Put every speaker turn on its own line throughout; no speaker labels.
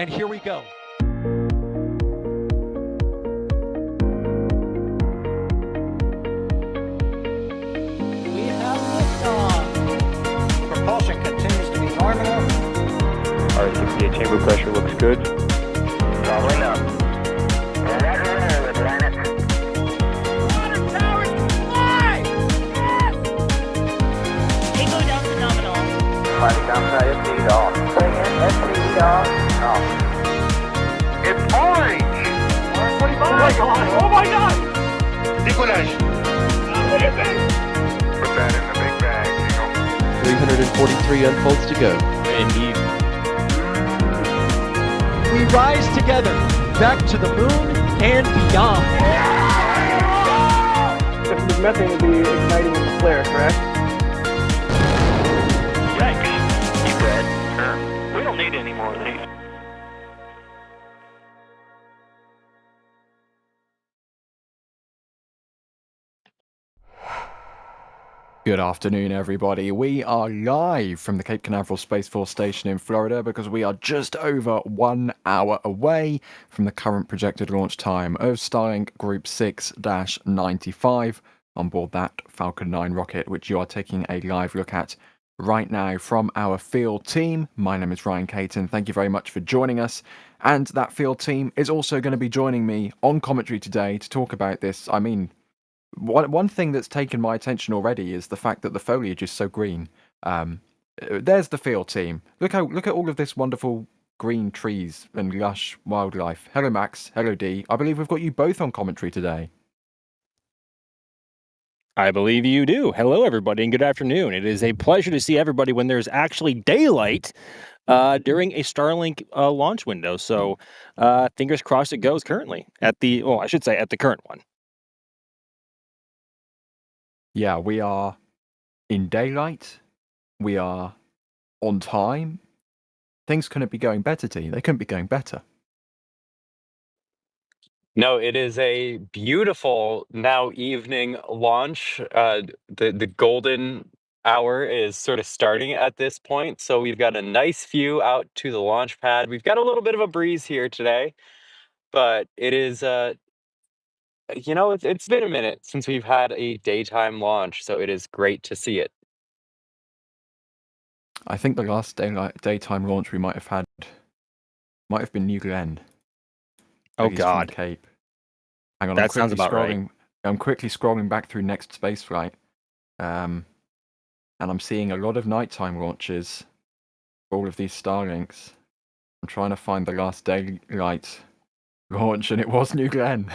and here we go. We have liftoff.
Propulsion continues to be normal.
RCPA chamber pressure looks good.
Following up. Roger, roll, Atlantic.
Water towers fly! Yes!
MIKO down to nominal.
Flight downside FD off. Bring in FD off. Off. It's orange! 145!
Oh my god! Oh my god!
Decollage.
Look at this!
Put that in the big bag, Eagle.
343 unfolds to go.
Indeed.
We rise together, back to the moon and beyond.
This methane will be igniting in the flare, correct?
Yikes. You good? Sure. We don't need any more of these.
Good afternoon, everybody. We are live from the Cape Canaveral Space Force Station in Florida because we are just over 1 hour away from the current projected launch time of Starlink Group 6-95 on board that Falcon 9 rocket, which you are taking a live look at right now from our field team. My name is Ryan Caton. Thank you very much for joining us. And that field team is also going to be joining me on commentary today to talk about this. I mean, one thing that's taken my attention already is the fact that the foliage is so green. There's the field team. Look at all of this wonderful green trees and lush wildlife. Hello Max, hello D. I believe we've got you both on commentary today.
I believe you do. Hello, everybody, and good afternoon. It is a pleasure to see everybody when there's actually daylight during a Starlink launch window. So fingers crossed it goes currently at the, well, I should say at the current one.
Yeah, we are in daylight. We are on time. Things couldn't be going better, T. They couldn't be going better.
No, it is a beautiful now evening launch. The golden hour is sort of starting at this point, so we've got a nice view out to the launch pad. We've got a little bit of a breeze here today, but it is it's been a minute since we've had a daytime launch, so it is great to see it.
I think the last daytime launch we might have been New Glenn.
Oh
He's from
God,
Cape. Hang on,
that sounds about right.
I'm quickly scrolling back through next space flight, and I'm seeing a lot of nighttime launches for all of these Starlinks. I'm trying to find the last daylight launch, and it was New Glenn.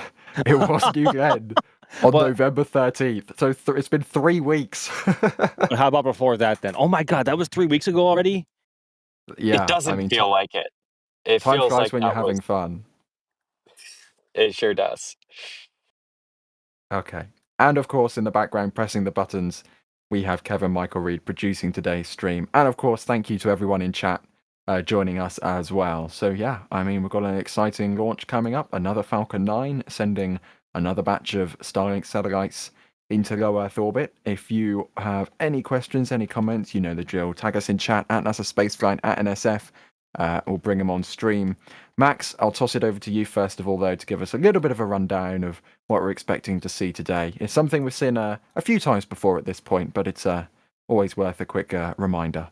It was New Glenn on November 13th. So it's been 3 weeks.
How about before that then? Oh my God, that was 3 weeks ago already?
Yeah,
It doesn't
I mean,
feel like it. It
time
feels
flies
like
when you're
that
having
was.
fun.
It sure does.
Okay. And of course, in the background, pressing the buttons, we have Kevin Michael Reed producing today's stream. And of course, thank you to everyone in chat joining us as well. So yeah, I mean, we've got an exciting launch coming up. Another Falcon 9 sending another batch of Starlink satellites into low Earth orbit. If you have any questions, any comments, you know the drill. Tag us in chat at NASA Spaceflight, at NSF. We'll bring them on stream. Max, I'll toss it over to you first of all, though, to give us a little bit of a rundown of what we're expecting to see today. It's something we've seen a few times before at this point, but it's always worth a quick reminder.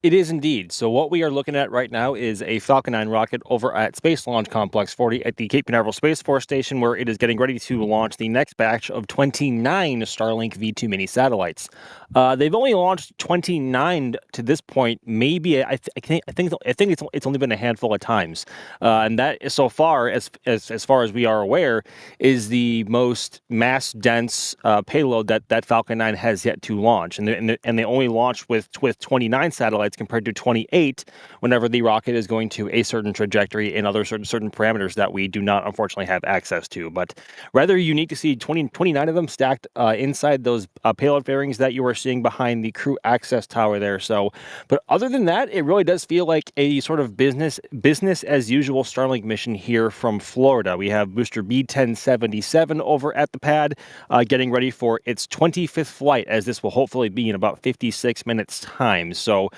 It is indeed. So what we are looking at right now is a Falcon 9 rocket over at Space Launch Complex 40 at the Cape Canaveral Space Force Station, where it is getting ready to launch the next batch of 29 Starlink V2 mini satellites. They've only launched 29 to this point. Maybe I think it's only been a handful of times, and that is so far as far as we are aware is the most mass dense payload that Falcon 9 has yet to launch, and they only launched with 29 satellites compared to 28 whenever the rocket is going to a certain trajectory and other certain parameters that we do not unfortunately have access to. But rather unique to see 29 of them stacked inside those payload fairings that you are seeing behind the crew access tower there. So, but other than that, it really does feel like a sort of business as usual Starlink mission here from Florida. We have booster B1077 over at the pad, getting ready for its 25th flight, as this will hopefully be in about 56 minutes time. So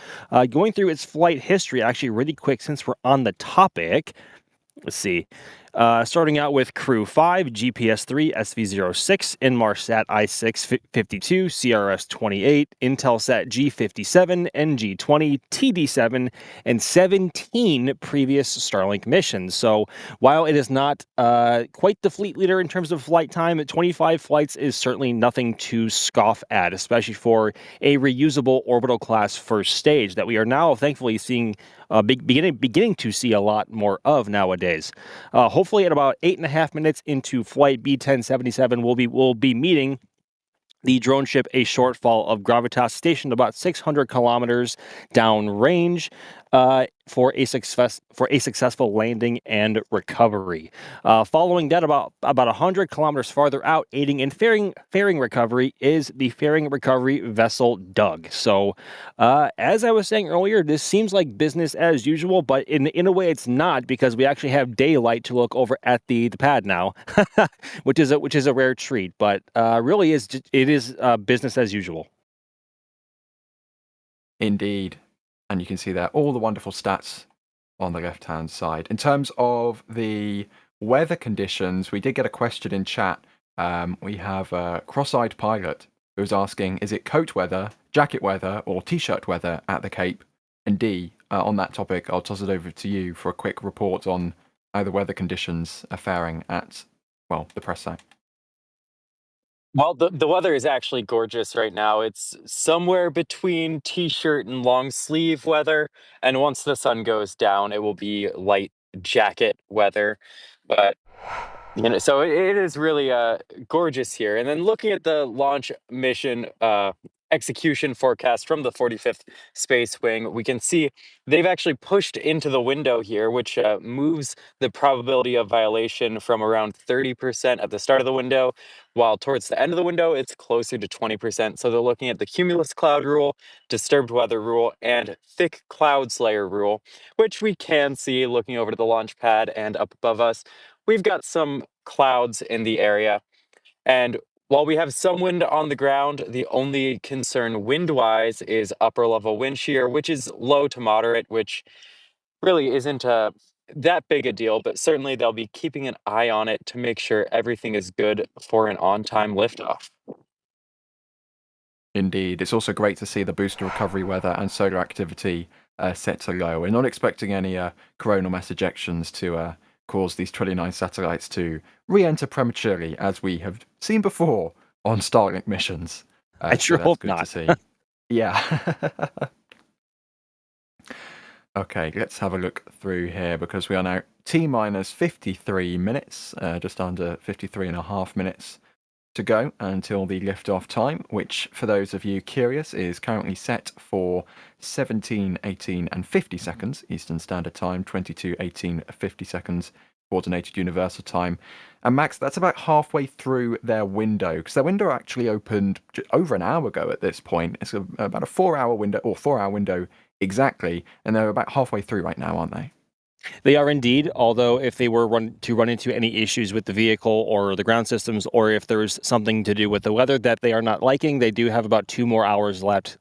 Going through its flight history, actually, really quick, since we're on the topic. Let's see. Starting out with Crew 5, GPS 3, SV06, Inmarsat I6 52, CRS 28, Intelsat G57, NG20, TD7, and 17 previous Starlink missions. So while it is not quite the fleet leader in terms of flight time, 25 flights is certainly nothing to scoff at, especially for a reusable orbital class first stage that we are now thankfully seeing beginning to see a lot more of nowadays. Hopefully, at about 8.5 minutes into flight, B1077 will be meeting the drone ship, a Shortfall of Gravitas, stationed about 600 kilometers downrange, for a successful landing and recovery. Following that, about 100 kilometers farther out, aiding in fairing recovery, is the fairing recovery vessel Doug. So, as I was saying earlier, this seems like business as usual, but in a way, it's not, because we actually have daylight to look over at the pad now, which is a rare treat. But really, it is business as usual.
Indeed. And you can see there all the wonderful stats on the left-hand side. In terms of the weather conditions, we did get a question in chat. We have a cross-eyed pilot who's asking, is it coat weather, jacket weather, or t-shirt weather at the Cape? And D, on that topic, I'll toss it over to you for a quick report on how the weather conditions are faring at, well, the press site.
Well, the weather is actually gorgeous right now. It's somewhere between t-shirt and long sleeve weather, and once the sun goes down, it will be light jacket weather. But so it is really gorgeous here. And then looking at the launch mission execution forecast from the 45th Space Wing, we can see they've actually pushed into the window here, which moves the probability of violation from around 30% at the start of the window, while towards the end of the window, it's closer to 20%. So they're looking at the cumulus cloud rule, disturbed weather rule, and thick clouds layer rule, which we can see looking over to the launch pad and up above us. We've got some clouds in the area, and while we have some wind on the ground, the only concern wind-wise is upper level wind shear, which is low to moderate, which really isn't that big a deal, but certainly they'll be keeping an eye on it to make sure everything is good for an on-time liftoff.
Indeed. It's also great to see the booster recovery weather and solar activity set to low. We're not expecting any coronal mass ejections to cause these 29 satellites to re-enter prematurely, as we have seen before on Starlink missions.
I sure
that's
hope
good
not.
to see. Yeah. Okay, let's have a look through here, because we are now T-minus 53 minutes, just under 53.5 minutes to go until the liftoff time, which, for those of you curious, is currently set for 17:18 and 50 seconds Eastern Standard Time, 22:18 50 seconds Coordinated Universal Time. And Max, that's about halfway through their window, because their window actually opened over an hour ago at this point. It's about a 4-hour window, or 4-hour window exactly, and they're about halfway through right now, aren't they?
They are indeed, although if they were run into any issues with the vehicle or the ground systems, or if there's something to do with the weather that they are not liking, they do have about 2 more hours left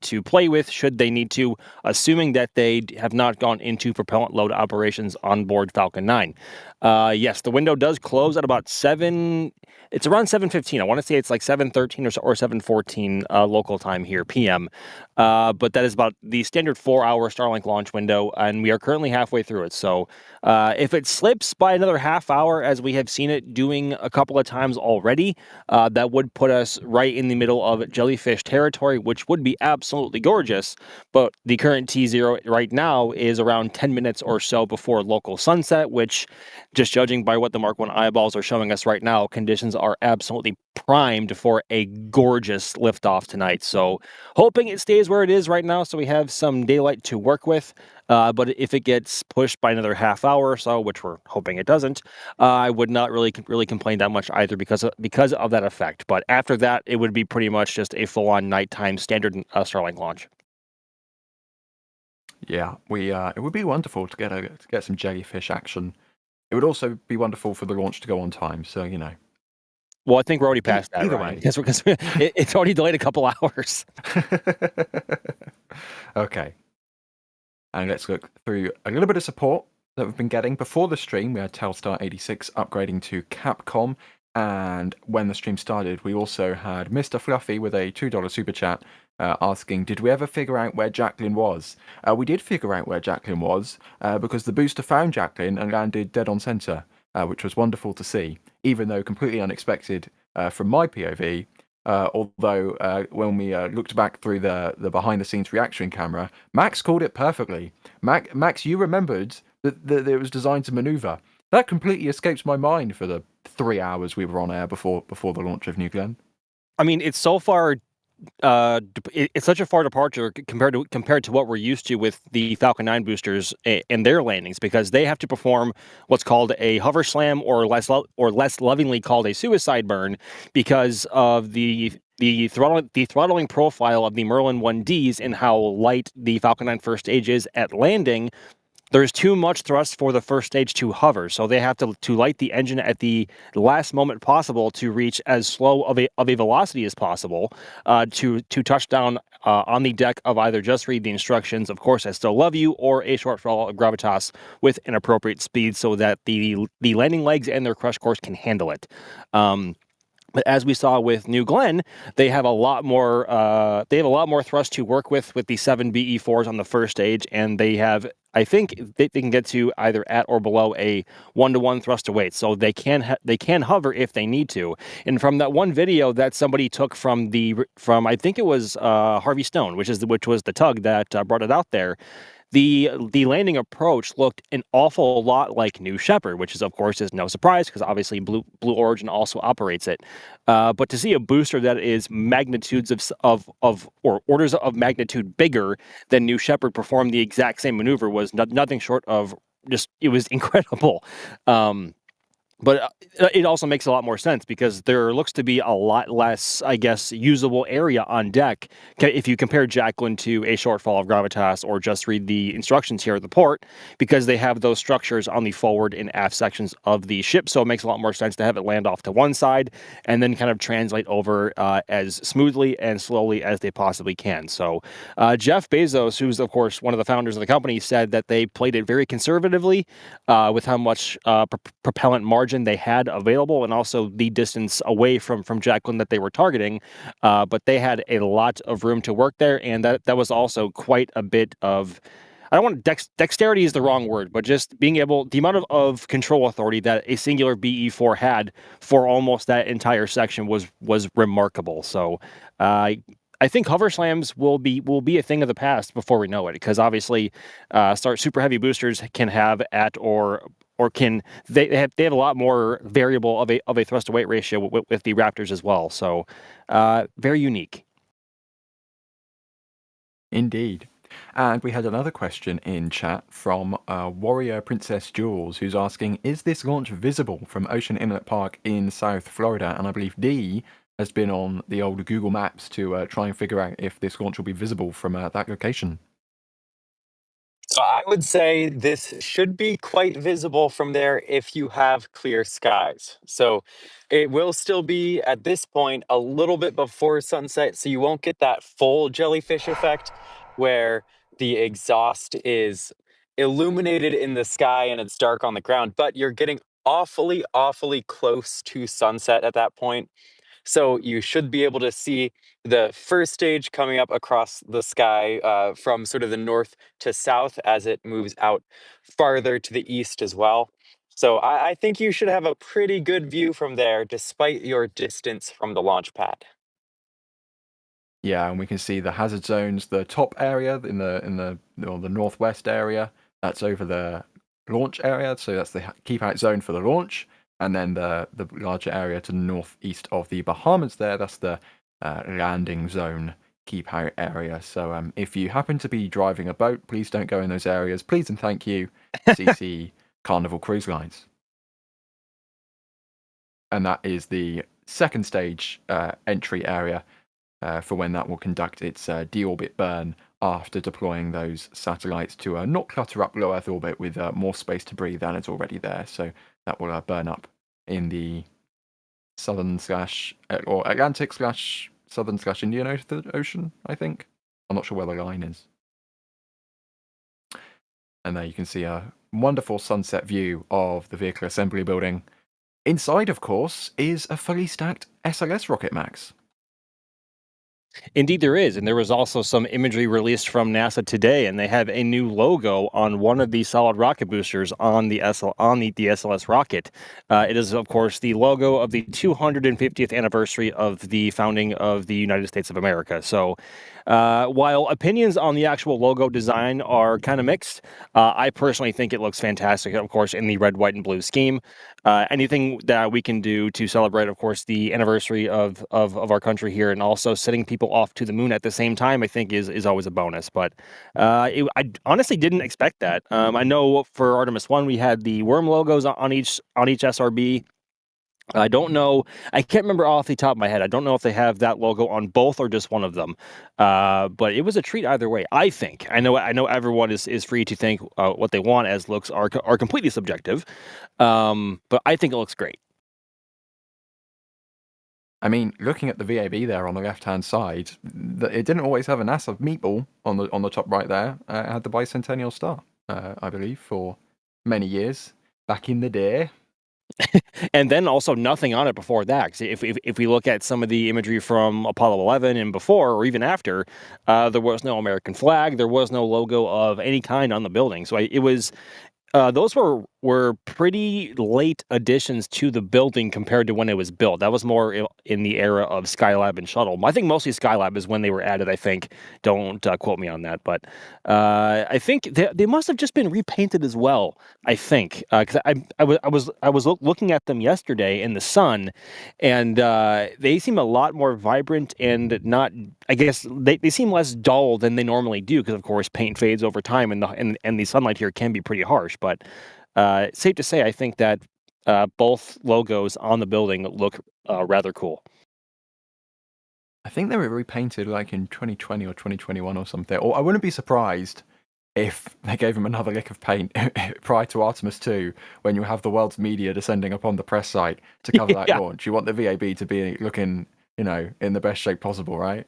to play with, should they need to, assuming that they have not gone into propellant load operations on board Falcon 9. Yes, the window does close at about 7. It's around 7:15. I want to say it's like 7:13 or 7:14 local time here, PM. But that is about the standard 4-hour Starlink launch window, and we are currently halfway through it. So if it slips by another half hour, as we have seen it doing a couple of times already, that would put us right in the middle of jellyfish territory, which would be absolutely gorgeous. But the current T0 right now is around 10 minutes or so before local sunset, which, just judging by what the Mark 1 eyeballs are showing us right now, conditions are absolutely primed for a gorgeous liftoff tonight. So hoping it stays where it is right now, so we have some daylight to work with. But if it gets pushed by another half hour or so, which we're hoping it doesn't, I would not really complain that much either, because of that effect. But after that, it would be pretty much just a full-on nighttime standard Starlink launch.
Yeah, it would be wonderful to get some jellyfish action. It would also be wonderful for the launch to go on time. So
Well, I think we're already past that.
Either
Ryan,
way.
because it's already delayed a couple hours.
Okay, And let's look through a little bit of support that we've been getting. Before the stream, we had Telstar86 upgrading to Capcom. And when the stream started, we also had Mr. Fluffy with a $2 super chat asking, did we ever figure out where Jacqueline was? We did figure out where Jacqueline was because the booster found Jacqueline and landed dead on center, which was wonderful to see, even though completely unexpected from my POV. Although when we looked back through the behind-the-scenes reaction camera, Max called it perfectly. Max, you remembered that it was designed to maneuver. That completely escapes my mind for the 3 hours we were on air before the launch of New Glenn.
I mean, it's so far. It's such a far departure compared to what we're used to with the Falcon 9 boosters and their landings, because they have to perform what's called a hover slam, or less lovingly called a suicide burn, because of the throttling profile of the Merlin 1Ds and how light the Falcon 9 first stage is at landing. There's too much thrust for the first stage to hover, so they have to light the engine at the last moment possible to reach as slow of a velocity as possible to touch down on the deck of either Just Read the Instructions, of course, I Still Love You, or a Shortfall of Gravitas with an appropriate speed so that the landing legs and their crush course can handle it. But as we saw with New Glenn, they have a lot more. They have a lot more thrust to work with the 7 BE4s on the first stage, and they have. I think they can get to either at or below a 1-to-1 thrust to weight, so they can hover if they need to. And from that one video that somebody took from I think it was Harvey Stone, which was the tug that brought it out there. The landing approach looked an awful lot like New Shepard, which is, of course, is no surprise because obviously Blue Origin also operates it. But to see a booster that is magnitudes or orders of magnitude bigger than New Shepard perform the exact same maneuver was nothing short of it was incredible. But it also makes a lot more sense because there looks to be a lot less, I guess, usable area on deck if you compare Jacqueline to a Shortfall of Gravitas or Just Read the Instructions here at the port, because they have those structures on the forward and aft sections of the ship. So it makes a lot more sense to have it land off to one side and then kind of translate over as smoothly and slowly as they possibly can. So Jeff Bezos, who's, of course, one of the founders of the company, said that they played it very conservatively with how much propellant margin they had available and also the distance away from Jacqueline that they were targeting, but they had a lot of room to work there, and that was also quite a bit of, I don't want dexterity is the wrong word, but just being able, the amount of control authority that a singular BE4 had for almost that entire section was remarkable. So I think hover slams will be a thing of the past before we know it, because obviously super heavy boosters can have at or can they have a lot more variable of a thrust to weight ratio with the Raptors as well. So very unique.
Indeed. And we had another question in chat from Warrior Princess Jules, who's asking, is this launch visible from Ocean Inlet Park in South Florida? And I believe D has been on the old Google Maps to try and figure out if this launch will be visible from that location.
So I would say this should be quite visible from there if you have clear skies. So it will still be at this point a little bit before sunset, so you won't get that full jellyfish effect where the exhaust is illuminated in the sky and it's dark on the ground, but you're getting awfully, awfully close to sunset at that point. So you should be able to see the first stage coming up across the sky from sort of the north to south as it moves out farther to the east as well. So I think you should have a pretty good view from there despite your distance from the launch pad.
Yeah, and we can see the hazard zones, the top area in the northwest area, that's over the launch area, so that's the keep out zone for the launch. And then the larger area to the northeast of the Bahamas there, that's the landing zone keep out area. So if you happen to be driving a boat, please don't go in those areas. Please and thank you, CC Carnival Cruise Lines. And that is the second stage entry area for when that will conduct its deorbit burn after deploying those satellites to not clutter up low Earth orbit with more space to breathe than is already there. So that will burn up in the southern / or Atlantic / southern / Indian Ocean, I think. I'm not sure where the line is. And there you can see a wonderful sunset view of the vehicle assembly building. Inside, of course, is a fully stacked SLS rocket, Max.
Indeed, there is, and there was also some imagery released from NASA today, and they have a new logo on one of the solid rocket boosters on the SLS rocket. It is, of course, the logo of the 250th anniversary of the founding of the United States of America. So, while opinions on the actual logo design are kind of mixed, I personally think it looks fantastic. Of course, in the red, white, and blue scheme. Anything that we can do to celebrate, of course, the anniversary of our country here, and also sending people off to the moon at the same time, I think is always a bonus. But I honestly didn't expect that. I know for Artemis 1 we had the worm logos on each SRB. I don't know. I can't remember off the top of my head. I don't know if they have that logo on both or just one of them. But it was a treat either way. I think. I know everyone is free to think what they want, as looks are completely subjective. But I think it looks great.
I mean, looking at the VAB there on the left-hand side, it didn't always have a NASA meatball on the top right there. It had the bicentennial star, I believe, for many years back in the day.
And then also nothing on it before that. 'Cause if we look at some of the imagery from Apollo 11 and before, or even after, there was no American flag. There was no logo of any kind on the building. So it was. Those were pretty late additions to the building compared to when it was built. That was more in the era of Skylab and Shuttle. I think mostly Skylab is when they were added, I think. Don't quote me on that. But I think they must have just been repainted as well, I think. Because I was looking at them yesterday in the sun, and they seem a lot more vibrant and not... I guess they seem less dull than they normally do, because of course paint fades over time, and the sunlight here can be pretty harsh. But safe to say, I think that both logos on the building look rather cool.
I think they were repainted like in 2020 or 2021 or something. Or I wouldn't be surprised if they gave them another lick of paint prior to Artemis 2, when you have the world's media descending upon the press site to cover that launch. You want the VAB to be looking, in the best shape possible, right?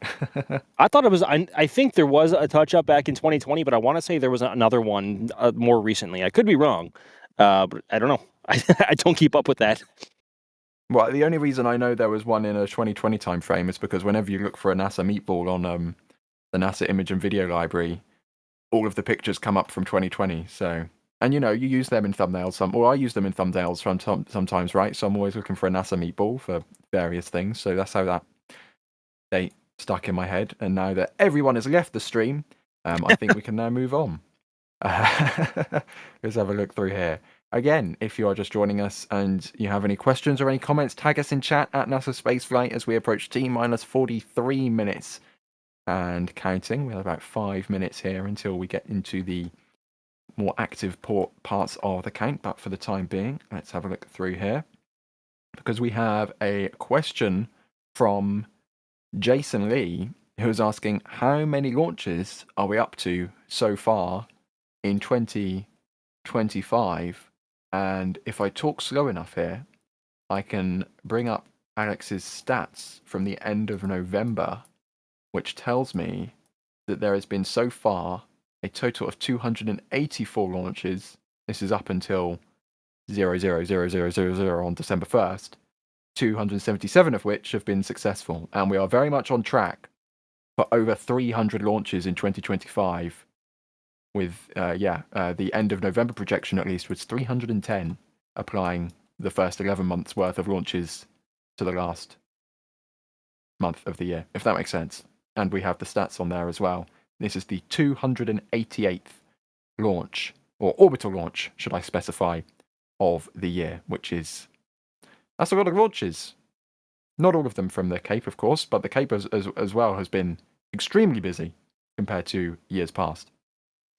I thought it was. I think there was a touch up back in 2020, but I want to say there was another one more recently. I could be wrong, but I don't know. I don't keep up with that.
Well, the only reason I know there was one in a 2020 time frame is because whenever you look for a NASA meatball on the NASA image and video library, all of the pictures come up from 2020. So, and you use them in thumbnails, or I use them in thumbnails sometimes, right? So I'm always looking for a NASA meatball for various things. So that's how that date stuck in my head. And now that everyone has left the stream, I think we can now move on. Let's have a look through here. Again, if you are just joining us and you have any questions or any comments, tag us in chat at NASA Spaceflight as we approach T-minus 43 minutes and counting. We have about 5 minutes here until we get into the more active parts of the count. But for the time being, let's have a look through here, because we have a question from Jason Lee, who is asking, how many launches are we up to so far in 2025? And if I talk slow enough here, I can bring up Alex's stats from the end of November, which tells me that there has been so far a total of 284 launches. This is up until 000000 on December 1st, 277 of which have been successful. And we are very much on track for over 300 launches in 2025. With, the end of November projection at least was 310, applying the first 11 months worth of launches to the last month of the year, if that makes sense. And we have the stats on there as well. This is the 288th launch, or orbital launch, should I specify, of the year, that's a lot of launches. Not all of them from the Cape, of course, but the Cape as well has been extremely busy compared to years past.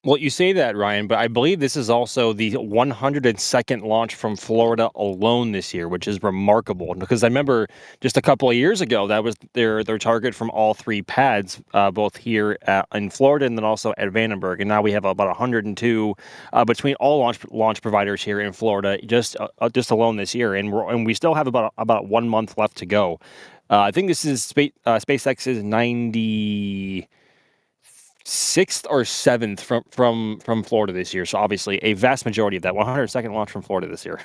Well, you say that, Ryan, but I believe this is also the 102nd launch from Florida alone this year, which is remarkable. Because I remember just a couple of years ago, that was their target from all three pads, both here in Florida and then also at Vandenberg. And now we have about 102 between all launch providers here in Florida, just alone this year. And we still have about 1 month left to go. I think this is SpaceX's 6th or 7th from Florida this year. So obviously a vast majority of that 102nd launch from Florida this year.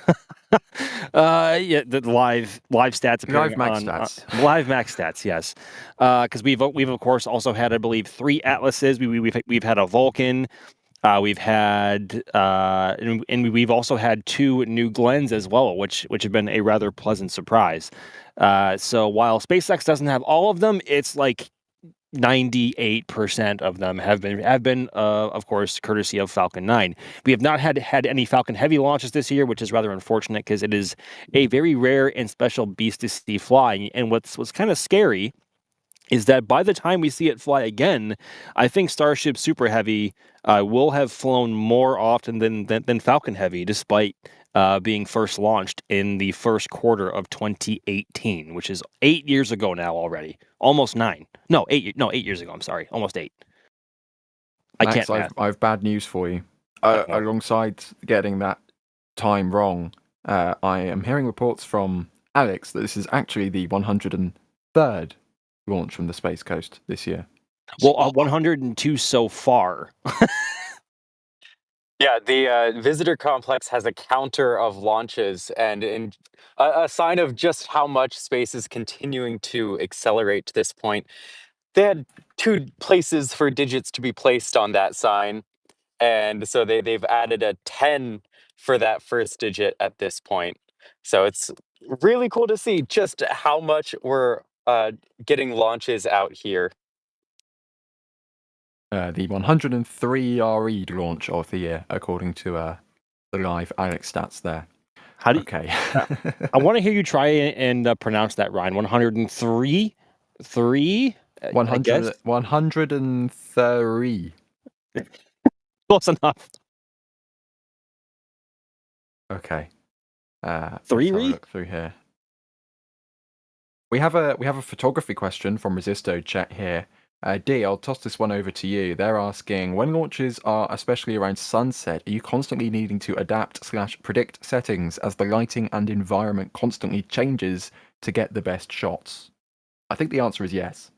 Yeah, the live stats appearing
Live max
on
stats.
live max stats, yes. Because we've of course also had, I believe, 3 Atlases. We've had a Vulcan. We've had and we've also had 2 new Glens as well, which have been a rather pleasant surprise. So while SpaceX doesn't have all of them, it's like 98% of them have been of course courtesy of Falcon 9. We have not had any Falcon Heavy launches this year, which is rather unfortunate because it is a very rare and special beast to see flying. And what's kind of scary is that by the time we see it fly again, I think Starship Super Heavy will have flown more often than Falcon Heavy, despite being first launched in the first quarter of 2018, which is 8 years ago now already. Almost 9. No, 8 years ago. I'm sorry. Almost 8. I
Max,
can't math.
I have bad news for you.
Uh-oh.
Alongside getting that time wrong, I am hearing reports from Alex that this is actually the 103rd launch from the Space Coast this year.
Well, 102 so far.
Yeah, the visitor complex has a counter of launches, and a sign of just how much space is continuing to accelerate to this point. They had 2 places for digits to be placed on that sign, and so they've added a 10 for that first digit at this point. So it's really cool to see just how much we're getting launches out here.
The 103 RE launch of the year, according to the live Alex stats there.
How do you,
Okay.
I want to hear you try and pronounce that, Ryan. 103? 3? I guess?
103.
Close enough.
Okay.
3
let's have a
re?
look through here. We have a photography question from Resisto chat here. D, I'll toss this one over to you. They're asking, when launches are especially around sunset, are you constantly needing to adapt/predict settings as the lighting and environment constantly changes to get the best shots? I think the answer is yes.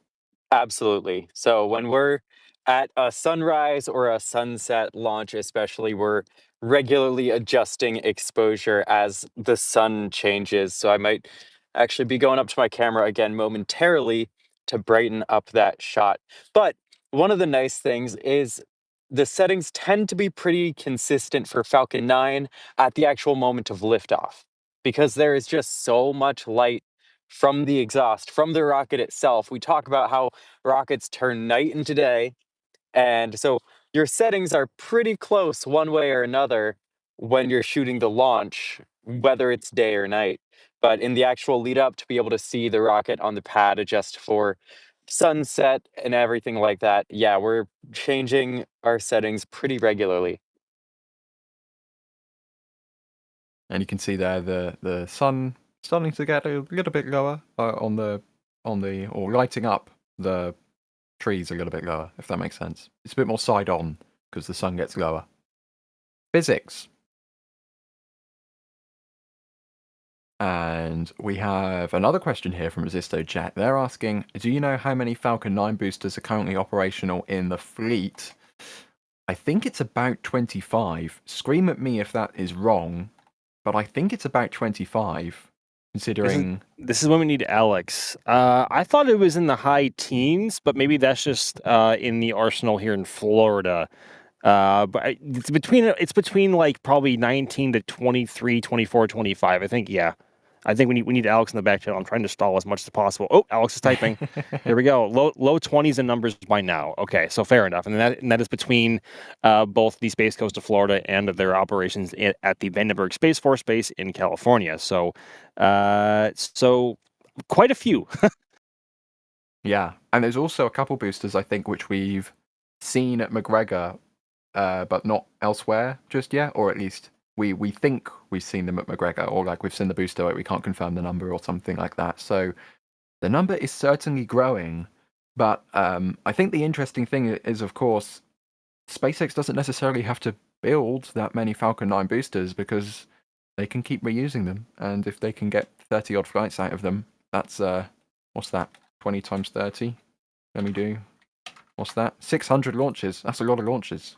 Absolutely. So when we're at a sunrise or a sunset launch, especially, we're regularly adjusting exposure as the sun changes. So I might actually be going up to my camera again momentarily to brighten up that shot. But one of the nice things is the settings tend to be pretty consistent for Falcon 9 at the actual moment of liftoff, because there is just so much light from the exhaust, from the rocket itself. We talk about how rockets turn night into day, and so your settings are pretty close one way or another when you're shooting the launch, whether it's day or night. But in the actual lead up, to be able to see the rocket on the pad, adjust for sunset and everything like that, yeah, we're changing our settings pretty regularly.
And you can see there the sun starting to get a little bit lower or lighting up the trees a little bit lower, if that makes sense. It's a bit more side on because the sun gets lower. Physics. And we have another question here from Resisto Chat. They're asking, do you know how many Falcon 9 boosters are currently operational in the fleet? I think it's about 25. Scream at me if that is wrong, but I think it's about 25, considering...
This is when we need Alex. I thought it was in the high teens, but maybe that's just in the arsenal here in Florida. But it's between like probably 19 to 23, 24, 25. I think, yeah. I think we need Alex in the back channel. I'm trying to stall as much as possible. Oh, Alex is typing. Here we go. Low 20s in numbers by now. Okay, so fair enough. And that is between both the Space Coast of Florida and their operations at the Vandenberg Space Force Base in California. So quite a few.
Yeah, and there's also a couple boosters, I think, which we've seen at McGregor, but not elsewhere just yet, or at least we think we've seen them at McGregor, or like we've seen the booster, like we can't confirm the number or something like that. So the number is certainly growing, but I think the interesting thing is, of course, SpaceX doesn't necessarily have to build that many Falcon 9 boosters because they can keep reusing them, and if they can get 30 odd flights out of them, that's what's that, 20 times 30? Let me do What's that? 600 launches. That's a lot of launches.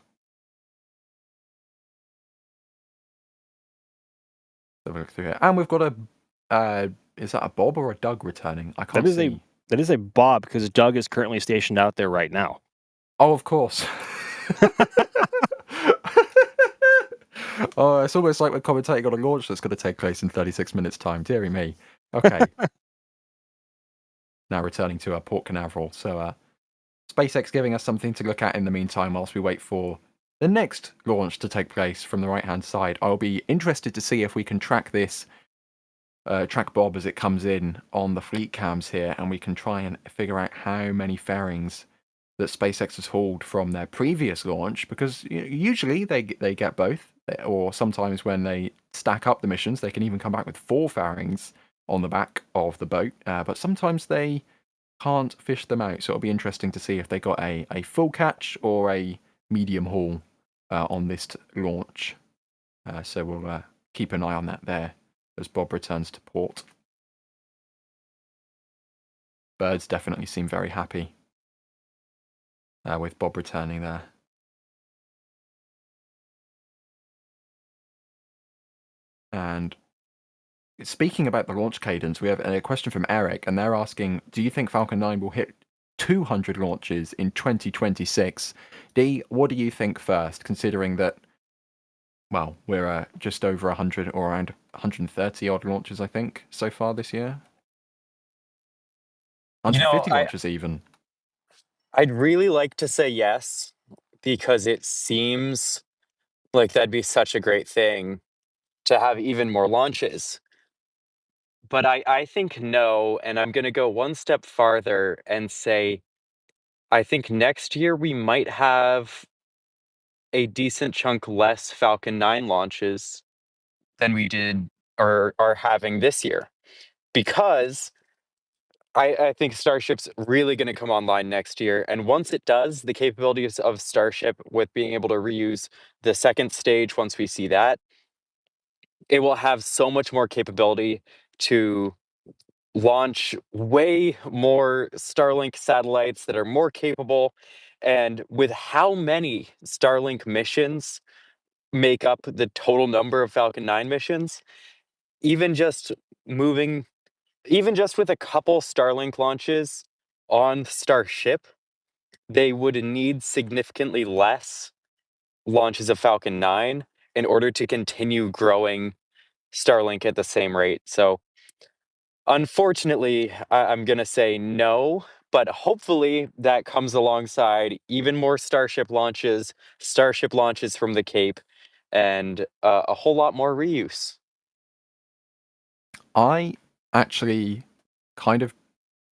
Have a look through here. And we've got a... is that a Bob or a Doug returning? I can't see.
That is a Bob, because Doug is currently stationed out there right now.
Oh, of course. Oh, it's almost like we're commentating on a launch that's going to take place in 36 minutes' time. Deary me. Okay. Now returning to Port Canaveral. So SpaceX giving us something to look at in the meantime whilst we wait for the next launch to take place from the right-hand side. I'll be interested to see if we can track this, track Bob as it comes in on the fleet cams here, and we can try and figure out how many fairings that SpaceX has hauled from their previous launch, because usually they get both, or sometimes when they stack up the missions, they can even come back with 4 fairings on the back of the boat, but sometimes they can't fish them out, so it'll be interesting to see if they got a full catch or a medium haul on this launch. So we'll keep an eye on that there as Bob returns to port. Birds definitely seem very happy with Bob returning there. And speaking about the launch cadence, we have a question from Eric, and they're asking, do you think Falcon 9 will hit 200 launches in 2026? D, what do you think first, considering that, well, we're just over 100 or around 130 odd launches, I think, so far this year? 150 launches even.
I'd really like to say yes, because it seems like that'd be such a great thing to have even more launches. But I think no, and I'm going to go one step farther and say I think next year we might have a decent chunk less Falcon 9 launches than we did or are having this year. Because I think Starship's really going to come online next year. And once it does, the capabilities of Starship with being able to reuse the second stage, once we see that, it will have so much more capability to launch way more Starlink satellites that are more capable. And with how many Starlink missions make up the total number of Falcon 9 missions, even just with a couple Starlink launches on Starship, they would need significantly less launches of Falcon 9 in order to continue growing Starlink at the same rate. So unfortunately, I'm going to say no, but hopefully that comes alongside even more Starship launches from the Cape, and a whole lot more reuse.
I actually kind of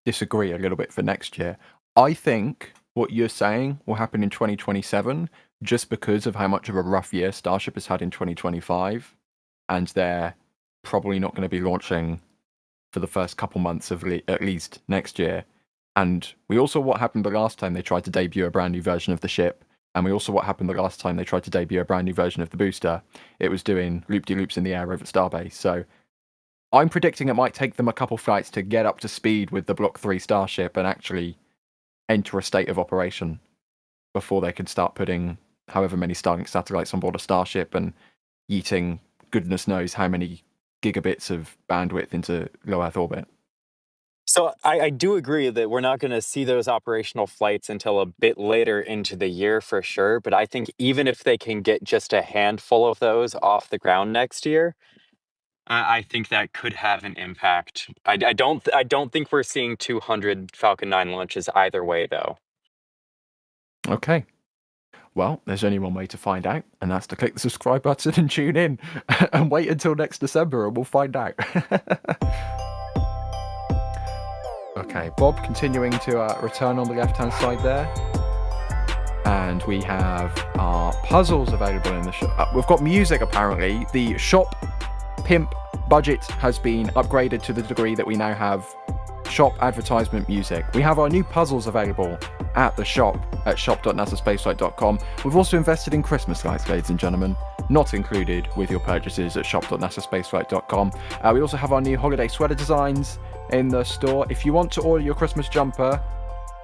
disagree a little bit for next year. I think what you're saying will happen in 2027 just because of how much of a rough year Starship has had in 2025, and they're probably not going to be launching for the first couple months of at least next year. And we also what happened the last time they tried to debut a brand new version of the ship, and we also what happened the last time they tried to debut a brand new version of the booster. It was doing loop-de-loops in the air over at Starbase. So I'm predicting it might take them a couple flights to get up to speed with the Block 3 Starship and actually enter a state of operation before they can start putting however many Starlink satellites on board a Starship and yeeting goodness knows how many gigabits of bandwidth into low Earth orbit.
So I do agree that we're not going to see those operational flights until a bit later into the year for sure. But I think even if they can get just a handful of those off the ground next year, I think that could have an impact. I don't think we're seeing 200 Falcon 9 launches either way, though.
Okay. Well, there's only one way to find out, and that's to click the subscribe button and tune in and wait until next December and we'll find out. Okay, Bob continuing to return on the left-hand side there. And we have our puzzles available in the shop. We've got music, apparently. The shop pimp budget has been upgraded to the degree that we now have shop advertisement music. We have our new puzzles available at the shop at shop.nasaspaceflight.com. We've also invested in Christmas lights, ladies and gentlemen, not included with your purchases at shop.nasaspaceflight.com. We also have our new holiday sweater designs in the store. If you want to order your Christmas jumper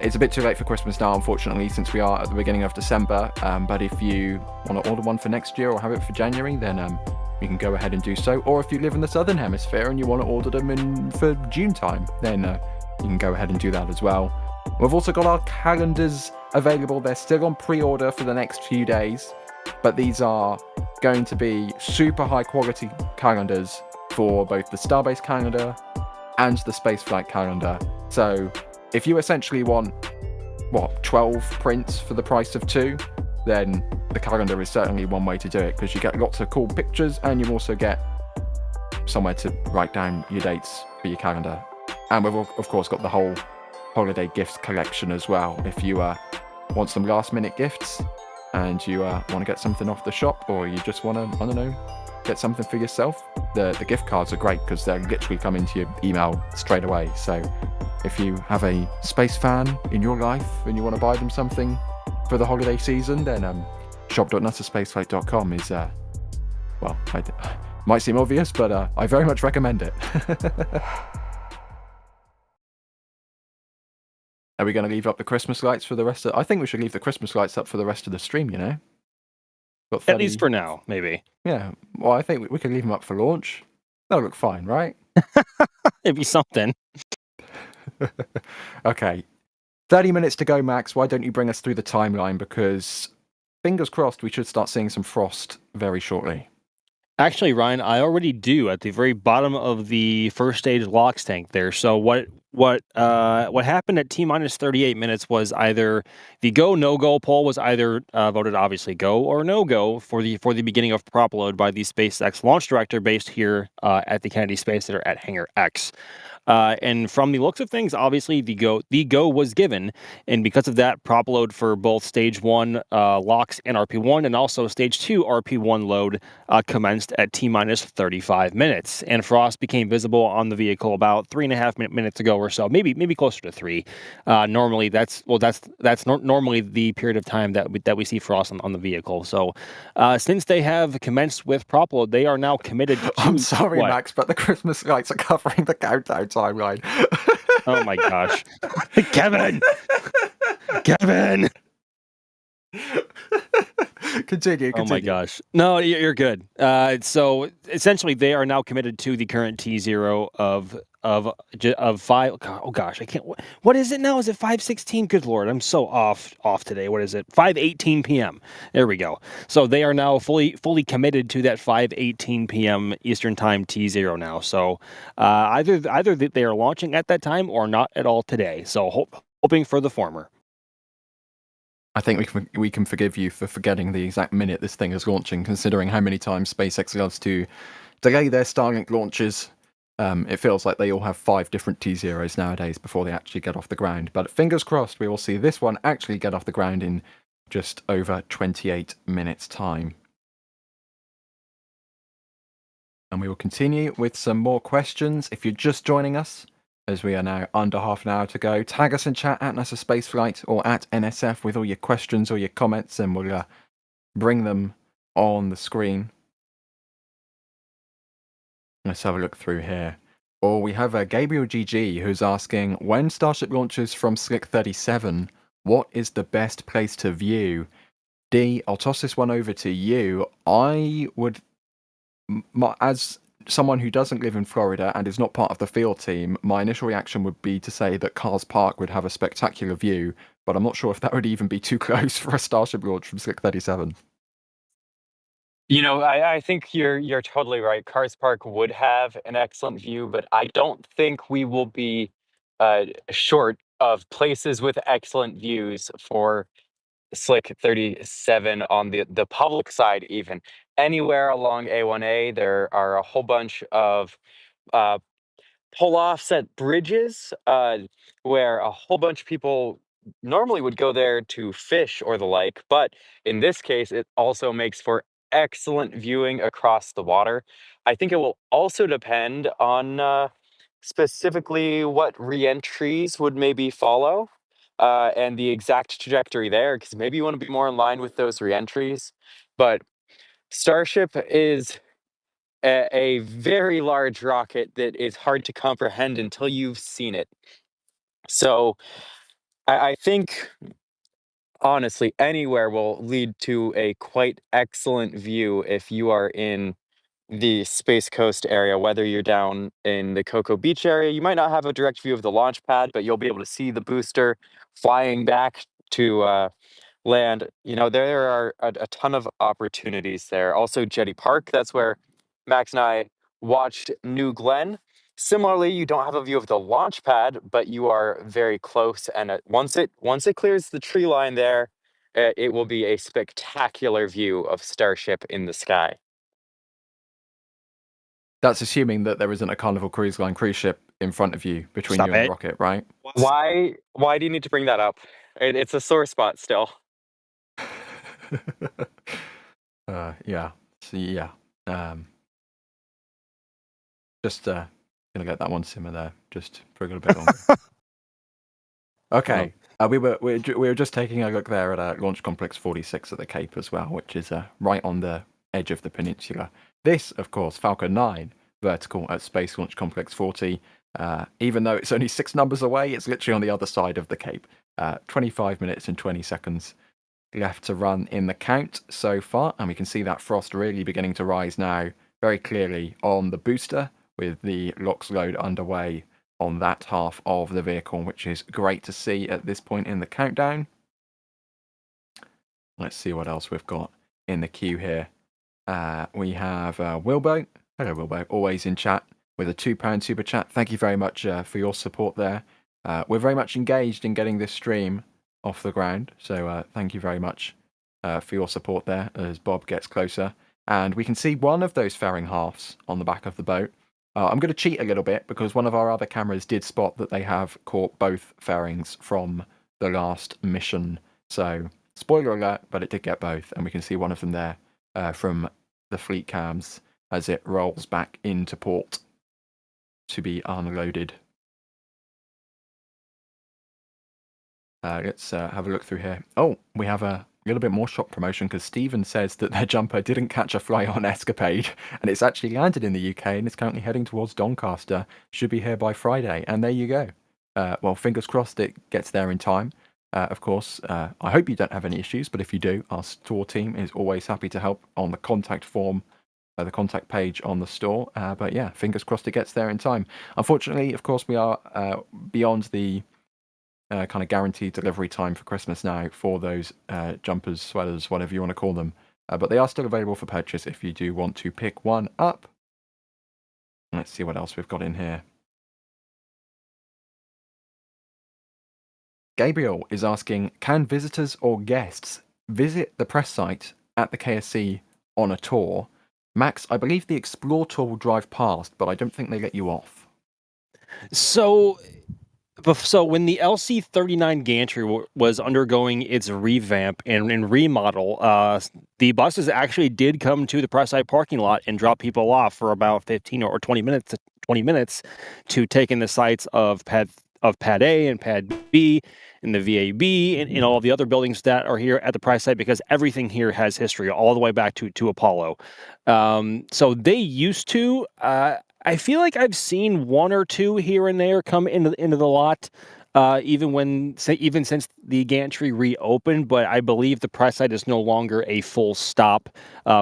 it's a bit too late for Christmas now, unfortunately, since we are at the beginning of December. But if you want to order one for next year or have it for January, then you can go ahead and do so. Or if you live in the Southern Hemisphere and you want to order them for June time, then you can go ahead and do that as well. We've also got our calendars available. They're still on pre-order for the next few days, but these are going to be super high quality calendars for both the Starbase calendar and the Spaceflight calendar. So if you essentially want, 12 prints for the price of 2, then the calendar is certainly one way to do it, because you get lots of cool pictures and you also get somewhere to write down your dates for your calendar. And we've of course got the whole holiday gifts collection as well. If you want some last minute gifts and you want to get something off the shop, or you just want to, I don't know, get something for yourself, the gift cards are great because they're literally come into your email straight away. So if you have a space fan in your life and you want to buy them something for the holiday season, then shop.nutterspaceflight.com is, well, might seem obvious, but I very much recommend it. Are we going to leave up the Christmas lights for the rest of... I think we should leave the Christmas lights up for the rest of the stream, you know? Got 30...
At least for now, maybe.
Yeah, well, I think we could leave them up for launch. That'll look fine, right?
It'd be something.
Okay. 30 minutes to go, Max. Why don't you bring us through the timeline? Because, fingers crossed, we should start seeing some frost very shortly.
Actually, Ryan, I already do at the very bottom of the first stage LOX tank there. So what happened at T-minus 38 minutes was either the go no go poll was either voted obviously go or no go for the beginning of prop load by the SpaceX launch director based here at the Kennedy Space Center at Hangar X. And from the looks of things, obviously the go was given, and because of that, prop load for both stage 1 LOX and RP1, and also stage 2 RP1 load commenced at T-minus 35 minutes, and frost became visible on the vehicle about 3.5 minutes ago or so, maybe closer to 3. Normally, that's normally the period of time that we see frost on the vehicle. So, since they have commenced with prop load, they are now committed to...
I'm sorry, Max, but the Christmas lights are covering the countdown timeline.
Oh my gosh. Kevin!
Continue.
Oh my gosh. No, you're good. So essentially they are now committed to the current T0 of 5. Oh gosh, I can't. What is it now? Is it 5:16? Good Lord, I'm so off today. What is it? 5:18 p.m. There we go. So they are now fully committed to that 5:18 p.m. Eastern Time T0 now. So either they are launching at that time or not at all today. So hoping for the former.
I think we can forgive you for forgetting the exact minute this thing is launching, considering how many times SpaceX loves to delay their Starlink launches. It feels like they all have 5 different T0s nowadays before they actually get off the ground. But fingers crossed, we will see this one actually get off the ground in just over 28 minutes' time. And we will continue with some more questions. If you're just joining us, as we are now under half an hour to go, tag us in chat at NASA Spaceflight or at NSF with all your questions or your comments, and we'll bring them on the screen. Let's have a look through here. Or we have Gabriel GG who's asking, when Starship launches from Slick 37, what is the best place to view? D, I'll toss this one over to you. I would, as someone who doesn't live in Florida and is not part of the field team, my initial reaction would be to say that Cars Park would have a spectacular view, but I'm not sure if that would even be too close for a Starship launch from Slick 37.
You know, I think you're totally right. Cars Park would have an excellent view, but I don't think we will be short of places with excellent views for Slick 37 on the public side. Even anywhere along A1A, there are a whole bunch of pull offset bridges where a whole bunch of people normally would go there to fish or the like, but in this case, it also makes for excellent viewing across the water. I think it will also depend on specifically what reentries would maybe follow and the exact trajectory there, because maybe you want to be more in line with those reentries. But Starship is a very large rocket that is hard to comprehend until you've seen it. So I think honestly, anywhere will lead to a quite excellent view if you are in the Space Coast area, whether you're down in the Cocoa Beach area. You might not have a direct view of the launch pad, but you'll be able to see the booster flying back to land. You know, there are a ton of opportunities there. Also, Jetty Park, that's where Max and I watched New Glenn. Similarly, you don't have a view of the launch pad, but you are very close. And once it clears the tree line there, it will be a spectacular view of Starship in the sky.
That's assuming that there isn't a Carnival Cruise Line cruise ship in front of you between
Stop
you and the
it.
rocket, right?
Why do you need to bring that up? It's a sore spot still.
Yeah. So, yeah. Just gonna let that one simmer there, just for a little bit longer. Okay. We were just taking a look there at Launch Complex 46 at the Cape as well, which is right on the edge of the peninsula. This, of course, Falcon 9 vertical at Space Launch Complex 40. Even though it's only 6 numbers away, it's literally on the other side of the Cape. 25 minutes and 20 seconds left to run in the count so far, and we can see that frost really beginning to rise now very clearly on the booster, with the LOX load underway on that half of the vehicle, which is great to see at this point in the countdown. Let's see what else we've got in the queue here. We have Wilbo. Hello, Wilbo. Always in chat with a £2 super chat. Thank you very much for your support there. We're very much engaged in getting this stream off the ground, so thank you very much for your support there as Bob gets closer. And we can see one of those fairing halves on the back of the boat. I'm going to cheat a little bit because one of our other cameras did spot that they have caught both fairings from the last mission. So, spoiler alert, but it did get both. And we can see one of them there from the fleet cams as it rolls back into port to be unloaded. Let's have a look through here. Oh, we have a little bit more shop promotion because Stephen says that their jumper didn't catch a fly-on escapade and it's actually landed in the UK and it's currently heading towards Doncaster. Should be here by Friday. And there you go. Well, fingers crossed it gets there in time. Of course, I hope you don't have any issues, but if you do, our store team is always happy to help on the contact form, the contact page on the store. But yeah, fingers crossed it gets there in time. Unfortunately, of course, we are beyond the kind of guaranteed delivery time for Christmas now for those jumpers, sweaters, whatever you want to call them. But they are still available for purchase if you do want to pick one up. Let's see what else we've got in here. Gabriel is asking, can visitors or guests visit the press site at the KSC on a tour? Max, I believe the Explore tour will drive past, but I don't think they let you off.
So when the LC-39 gantry was undergoing its revamp and remodel, the buses actually did come to the press site parking lot and drop people off for about 15 or 20 minutes to take in the sites of Pad A and Pad B and the VAB and all of the other buildings that are here at the press site, because everything here has history all the way back to Apollo. So they used to. I feel like I've seen one or two here and there come into the lot, even since the gantry reopened. But I believe the press site is no longer a full stop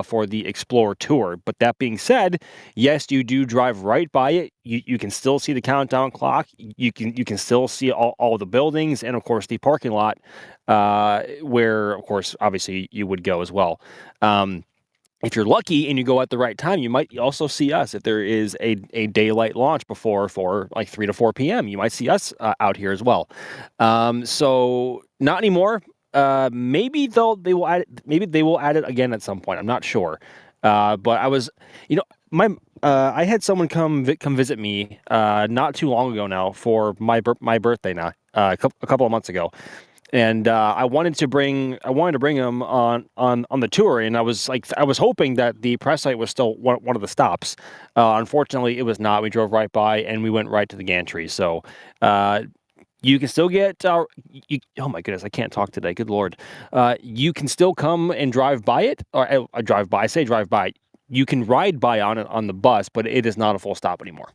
for the Explorer tour. But that being said, yes, you do drive right by it. You can still see the countdown clock. You can still see all the buildings and of course the parking lot, where of course obviously you would go as well. If you're lucky and you go at the right time, you might also see us if there is a daylight launch before for like 3 to 4 p.m. You might see us out here as well. So not anymore. Maybe they will add it again at some point. I'm not sure. But I was, I had someone come visit me not too long ago now for my birthday now, a couple of months ago. And I wanted to bring him on the tour, and I was hoping that the press site was still one of the stops. Unfortunately, it was not. We drove right by, and we went right to the gantry. So you can still get. Oh my goodness, I can't talk today. Good Lord, you can still come and drive by it, or drive by. Drive by. You can ride by on it on the bus, but it is not a full stop anymore.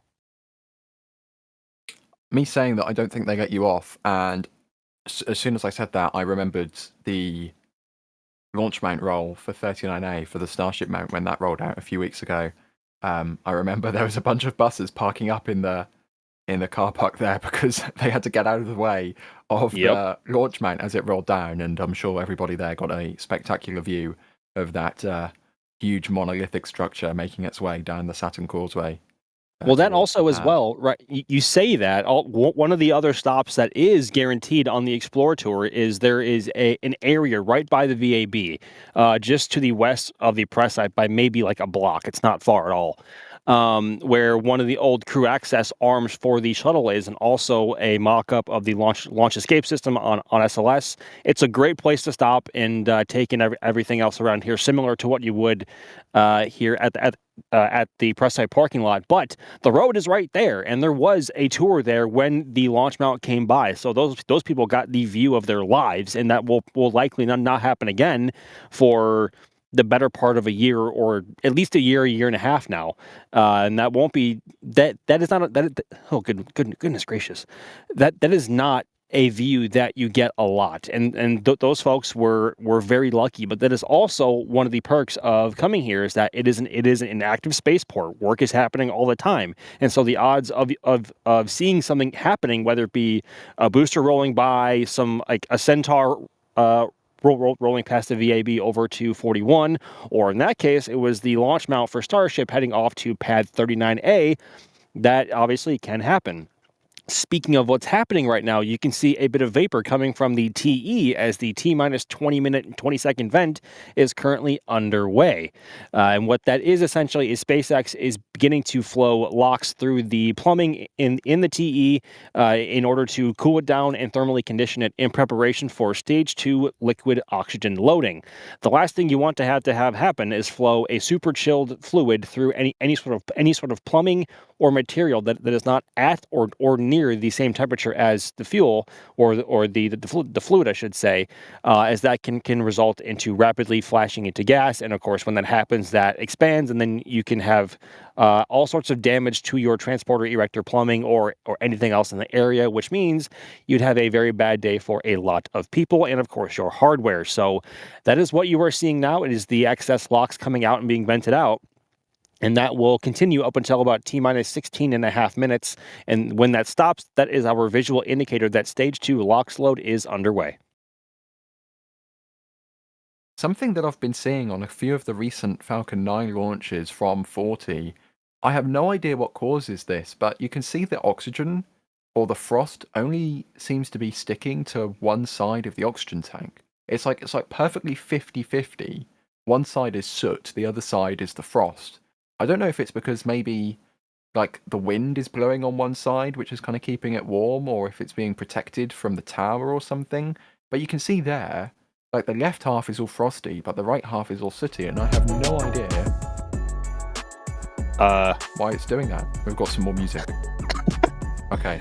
Me saying that I don't think they get you off, and as soon as I said that, I remembered the launch mount roll for 39A for the Starship mount when that rolled out a few weeks ago. I remember there was a bunch of buses parking up in the car park there because they had to get out of the way of the launch mount as it rolled down, and I'm sure everybody there got a spectacular view of that huge monolithic structure making its way down the Saturn Causeway.
Well, that
towards the
also as
pad.
well, right? You say that one of the other stops that is guaranteed on the Explorer Tour is there is an area right by the VAB, just to the west of the press site by maybe like a block. It's not far at all. Where one of the old crew access arms for the shuttle is, and also a mock-up of the launch escape system on SLS. It's a great place to stop and take in everything else around here, similar to what you would here at the press site parking lot. But the road is right there, and there was a tour there when the launch mount came by. So those people got the view of their lives, and that will likely not happen again for the better part of a year, or at least a year and a half now, and that won't be that is not oh goodness gracious, that is not a view that you get a lot, and those folks were very lucky. But that is also one of the perks of coming here, is that it is an active spaceport. Work is happening all the time, and so the odds of seeing something happening, whether it be a booster rolling by, some like a Centaur rolling past the VAB over to 41, or in that case, it was the launch mount for Starship heading off to pad 39A, that obviously can happen. Speaking of what's happening right now, you can see a bit of vapor coming from the TE as the T-minus 20 minute and 20 second vent is currently underway. And what that is essentially is SpaceX is beginning to flow LOX through the plumbing in the TE in order to cool it down and thermally condition it in preparation for stage 2 liquid oxygen loading. The last thing you want to have happen is flow a super chilled fluid through any sort of plumbing or material that is not at or near the same temperature as the fuel or the fluid, I should say, as that can result into rapidly flashing into gas. And of course, when that happens, that expands, and then you can have all sorts of damage to your transporter erector plumbing or anything else in the area, which means you'd have a very bad day for a lot of people and, of course, your hardware. So that is what you are seeing now. It is the excess LOX coming out and being vented out. And that will continue up until about T-minus 16 and a half minutes. And when that stops, that is our visual indicator that stage 2 LOX load is underway.
Something that I've been seeing on a few of the recent Falcon 9 launches from 40, I have no idea what causes this, but you can see the oxygen or the frost only seems to be sticking to one side of the oxygen tank. It's like perfectly 50-50. One side is soot, the other side is the frost. I don't know if it's because maybe like the wind is blowing on one side, which is kind of keeping it warm, or if it's being protected from the tower or something. But you can see there, like the left half is all frosty, but the right half is all sooty, and I have no idea why it's doing that. We've got some more music. Okay.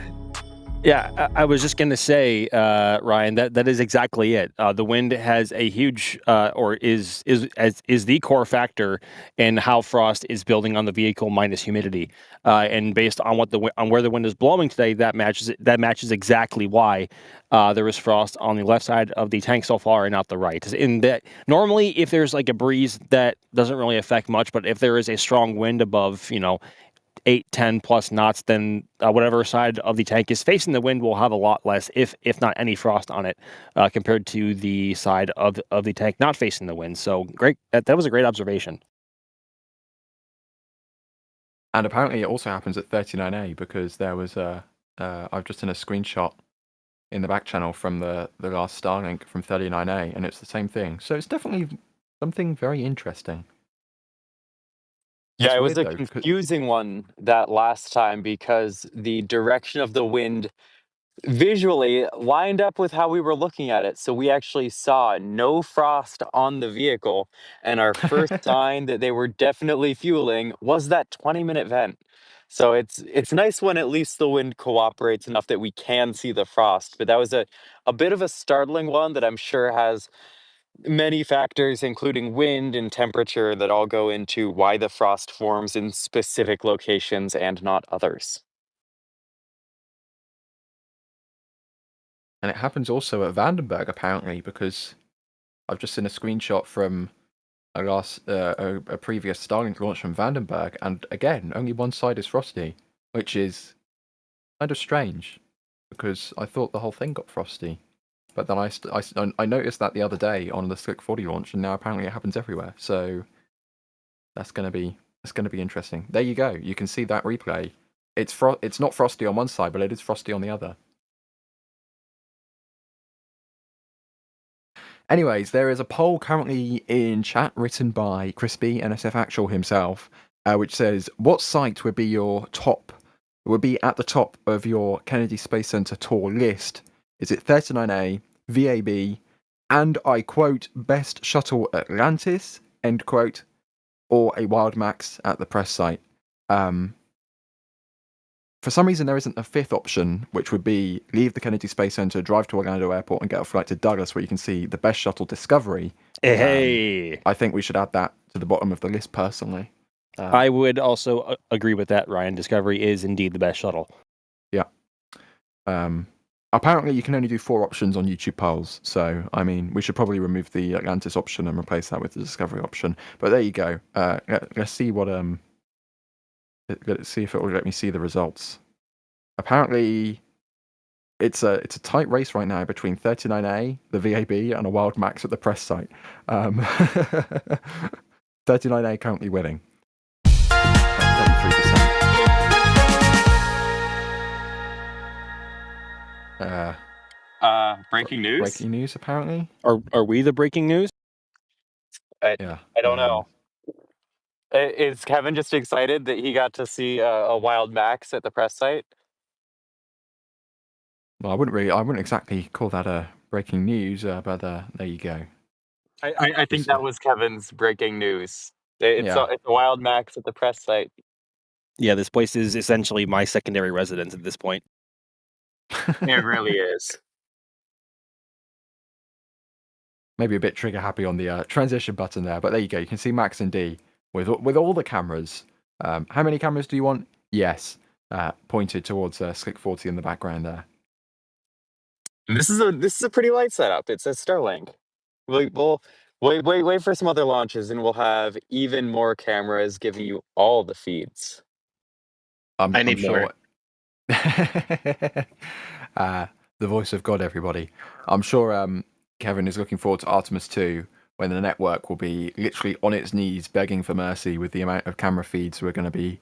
Yeah, I was just going to say, Ryan, that is exactly it. The wind has a huge, or is the core factor in how frost is building on the vehicle minus humidity, and based on where the wind is blowing today, that matches exactly why there is frost on the left side of the tank so far and not the right. In that, normally if there's like a breeze, that doesn't really affect much, but if there is a strong wind above, 8, 10 plus knots, then whatever side of the tank is facing the wind will have a lot less, if not any frost on it, compared to the side of the tank not facing the wind. So great, that was a great observation.
And apparently it also happens at 39A because there was I've just done a screenshot in the back channel from the last Starlink from 39A, and it's the same thing. So it's definitely something very interesting.
Yeah,
It's
it was
weird,
a
though, 'cause-
confusing one that last time because the direction of the wind visually lined up with how we were looking at it. So we actually saw no frost on the vehicle, and our first sign that they were definitely fueling was that 20-minute vent. So it's nice when at least the wind cooperates enough that we can see the frost. But that was a bit of a startling one that I'm sure has many factors, including wind and temperature, that all go into why the frost forms in specific locations and not others.
And it happens also at Vandenberg, apparently, because I've just seen a screenshot from a previous Starlink launch from Vandenberg, and again, only one side is frosty, which is kind of strange, because I thought the whole thing got frosty. But then I noticed that the other day on the Slick 40 launch, and now apparently it happens everywhere. So that's gonna be interesting. There you go. You can see that replay. It's not frosty on one side, but it is frosty on the other. Anyways, there is a poll currently in chat written by Crispy, NSF Actual himself, which says, what site would be at the top of your Kennedy Space Center tour list? Is it 39A, VAB, and I quote, best shuttle Atlantis, end quote, or a Wild Max at the press site? For some reason, there isn't a fifth option, which would be leave the Kennedy Space Center, drive to Orlando Airport, and get a flight to Douglas, where you can see the best shuttle Discovery.
Hey,
I think we should add that to the bottom of the list, personally.
I would also agree with that, Ryan. Discovery is indeed the best shuttle.
Yeah. Apparently, you can only do 4 options on YouTube polls, so, I mean, we should probably remove the Atlantis option and replace that with the Discovery option. But there you go. Let's see what... Let's see if it will let me see the results. Apparently, it's a tight race right now between 39A, the VAB, and a Wild Max at the press site. 39A currently winning. 33%.
Breaking news.
Breaking news, apparently.
Are we the breaking news?
Yeah.
I don't know. Is Kevin just excited that he got to see a Wild Max at the press site?
Well, I wouldn't exactly call that a breaking news, but there you go.
I think that was Kevin's breaking news. It's a Wild Max at the press site.
Yeah, this place is essentially my secondary residence at this point.
It really is.
Maybe a bit trigger happy on the transition button there, but there you go. You can see Max and D with all the cameras. How many cameras do you want? Yes, pointed towards Slick 40 in the background there.
And this is a pretty light setup. It's a Starlink. We'll wait for some other launches, and we'll have even more cameras giving you all the feeds.
I need more.
The voice of God, everybody. I'm sure Kevin is looking forward to Artemis 2, when the network will be literally on its knees begging for mercy with the amount of camera feeds we're going to be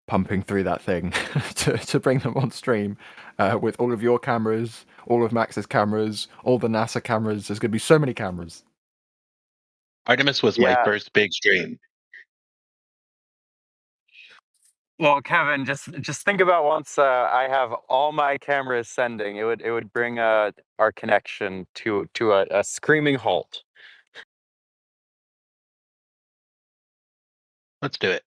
pumping through that thing to bring them on stream, with all of your cameras, all of Max's cameras, all the NASA cameras. There's going to be so many cameras.
Artemis was my first big stream.
Well, Kevin, just think about once I have all my cameras sending, it would bring our connection to a screaming halt.
Let's do it.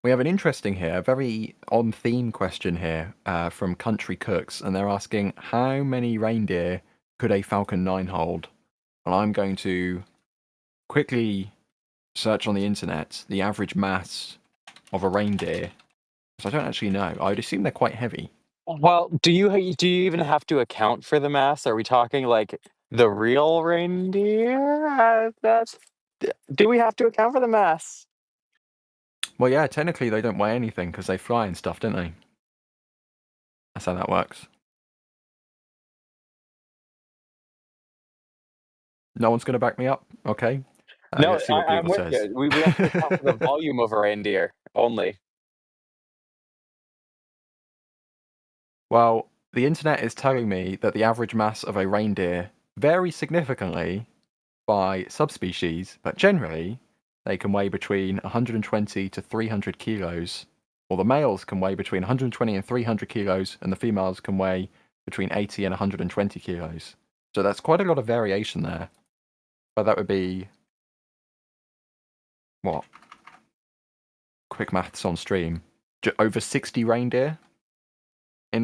We have an interesting here, very on-theme question here from Country Cooks, and they're asking, how many reindeer could a Falcon 9 hold? And I'm going to quickly search on the internet the average mass of a reindeer, because I don't actually know. I would assume they're quite heavy.
Well, do you even have to account for the mass? Are we talking like the real reindeer? Do we have to account for the mass?
Well, yeah, technically they don't weigh anything because they fly and stuff, don't they? That's how that works. No one's going to back me up? Okay.
No,
let's see what
I'm
Google
with
says.
you. We have to account for the volume of a reindeer only.
Well, the internet is telling me that the average mass of a reindeer varies significantly by subspecies, but generally they can weigh between 120 to 300 kilos, or the males can weigh between 120 and 300 kilos, and the females can weigh between 80 and 120 kilos. So that's quite a lot of variation there. But that would be... what? Quick maths on stream. Over 60 reindeer in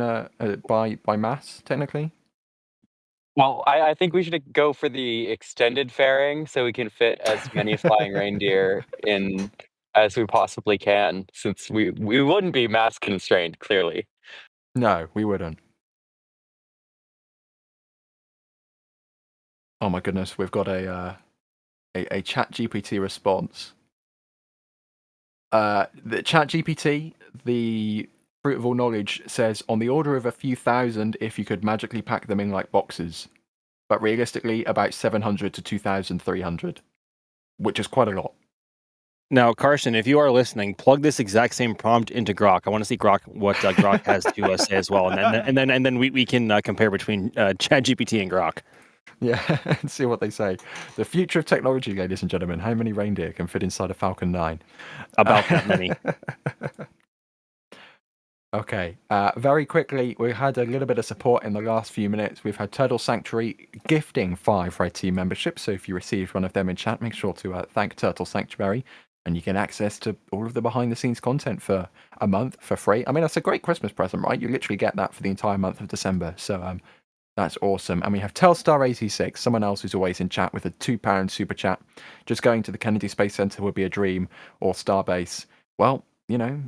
by mass, technically.
Well, I think we should go for the extended fairing so we can fit as many flying reindeer in as we possibly can, since we wouldn't be mass constrained, clearly.
No, we wouldn't. Oh my goodness, we've got a chat GPT response. The chat GPT, the fruit of all knowledge, says on the order of a few thousand if you could magically pack them in like boxes. But realistically, about 700 to 2,300, which is quite a lot.
Now, Carson, if you are listening, plug this exact same prompt into Grok. I want to see what Grok has to say as well, and then we can compare between ChatGPT and Grok.
Yeah, and see what they say. The future of technology, ladies and gentlemen. How many reindeer can fit inside a Falcon 9?
About that many.
Okay, very quickly, we had a little bit of support in the last few minutes. We've had Turtle Sanctuary gifting 5 Red Team memberships, so if you received one of them in chat, make sure to thank Turtle Sanctuary, and you get access to all of the behind-the-scenes content for a month for free. I mean, that's a great Christmas present, right? You literally get that for the entire month of December, so that's awesome. And we have Telstar86, someone else who's always in chat with a £2 super chat. Just going to the Kennedy Space Center would be a dream, or Starbase. Well, you know,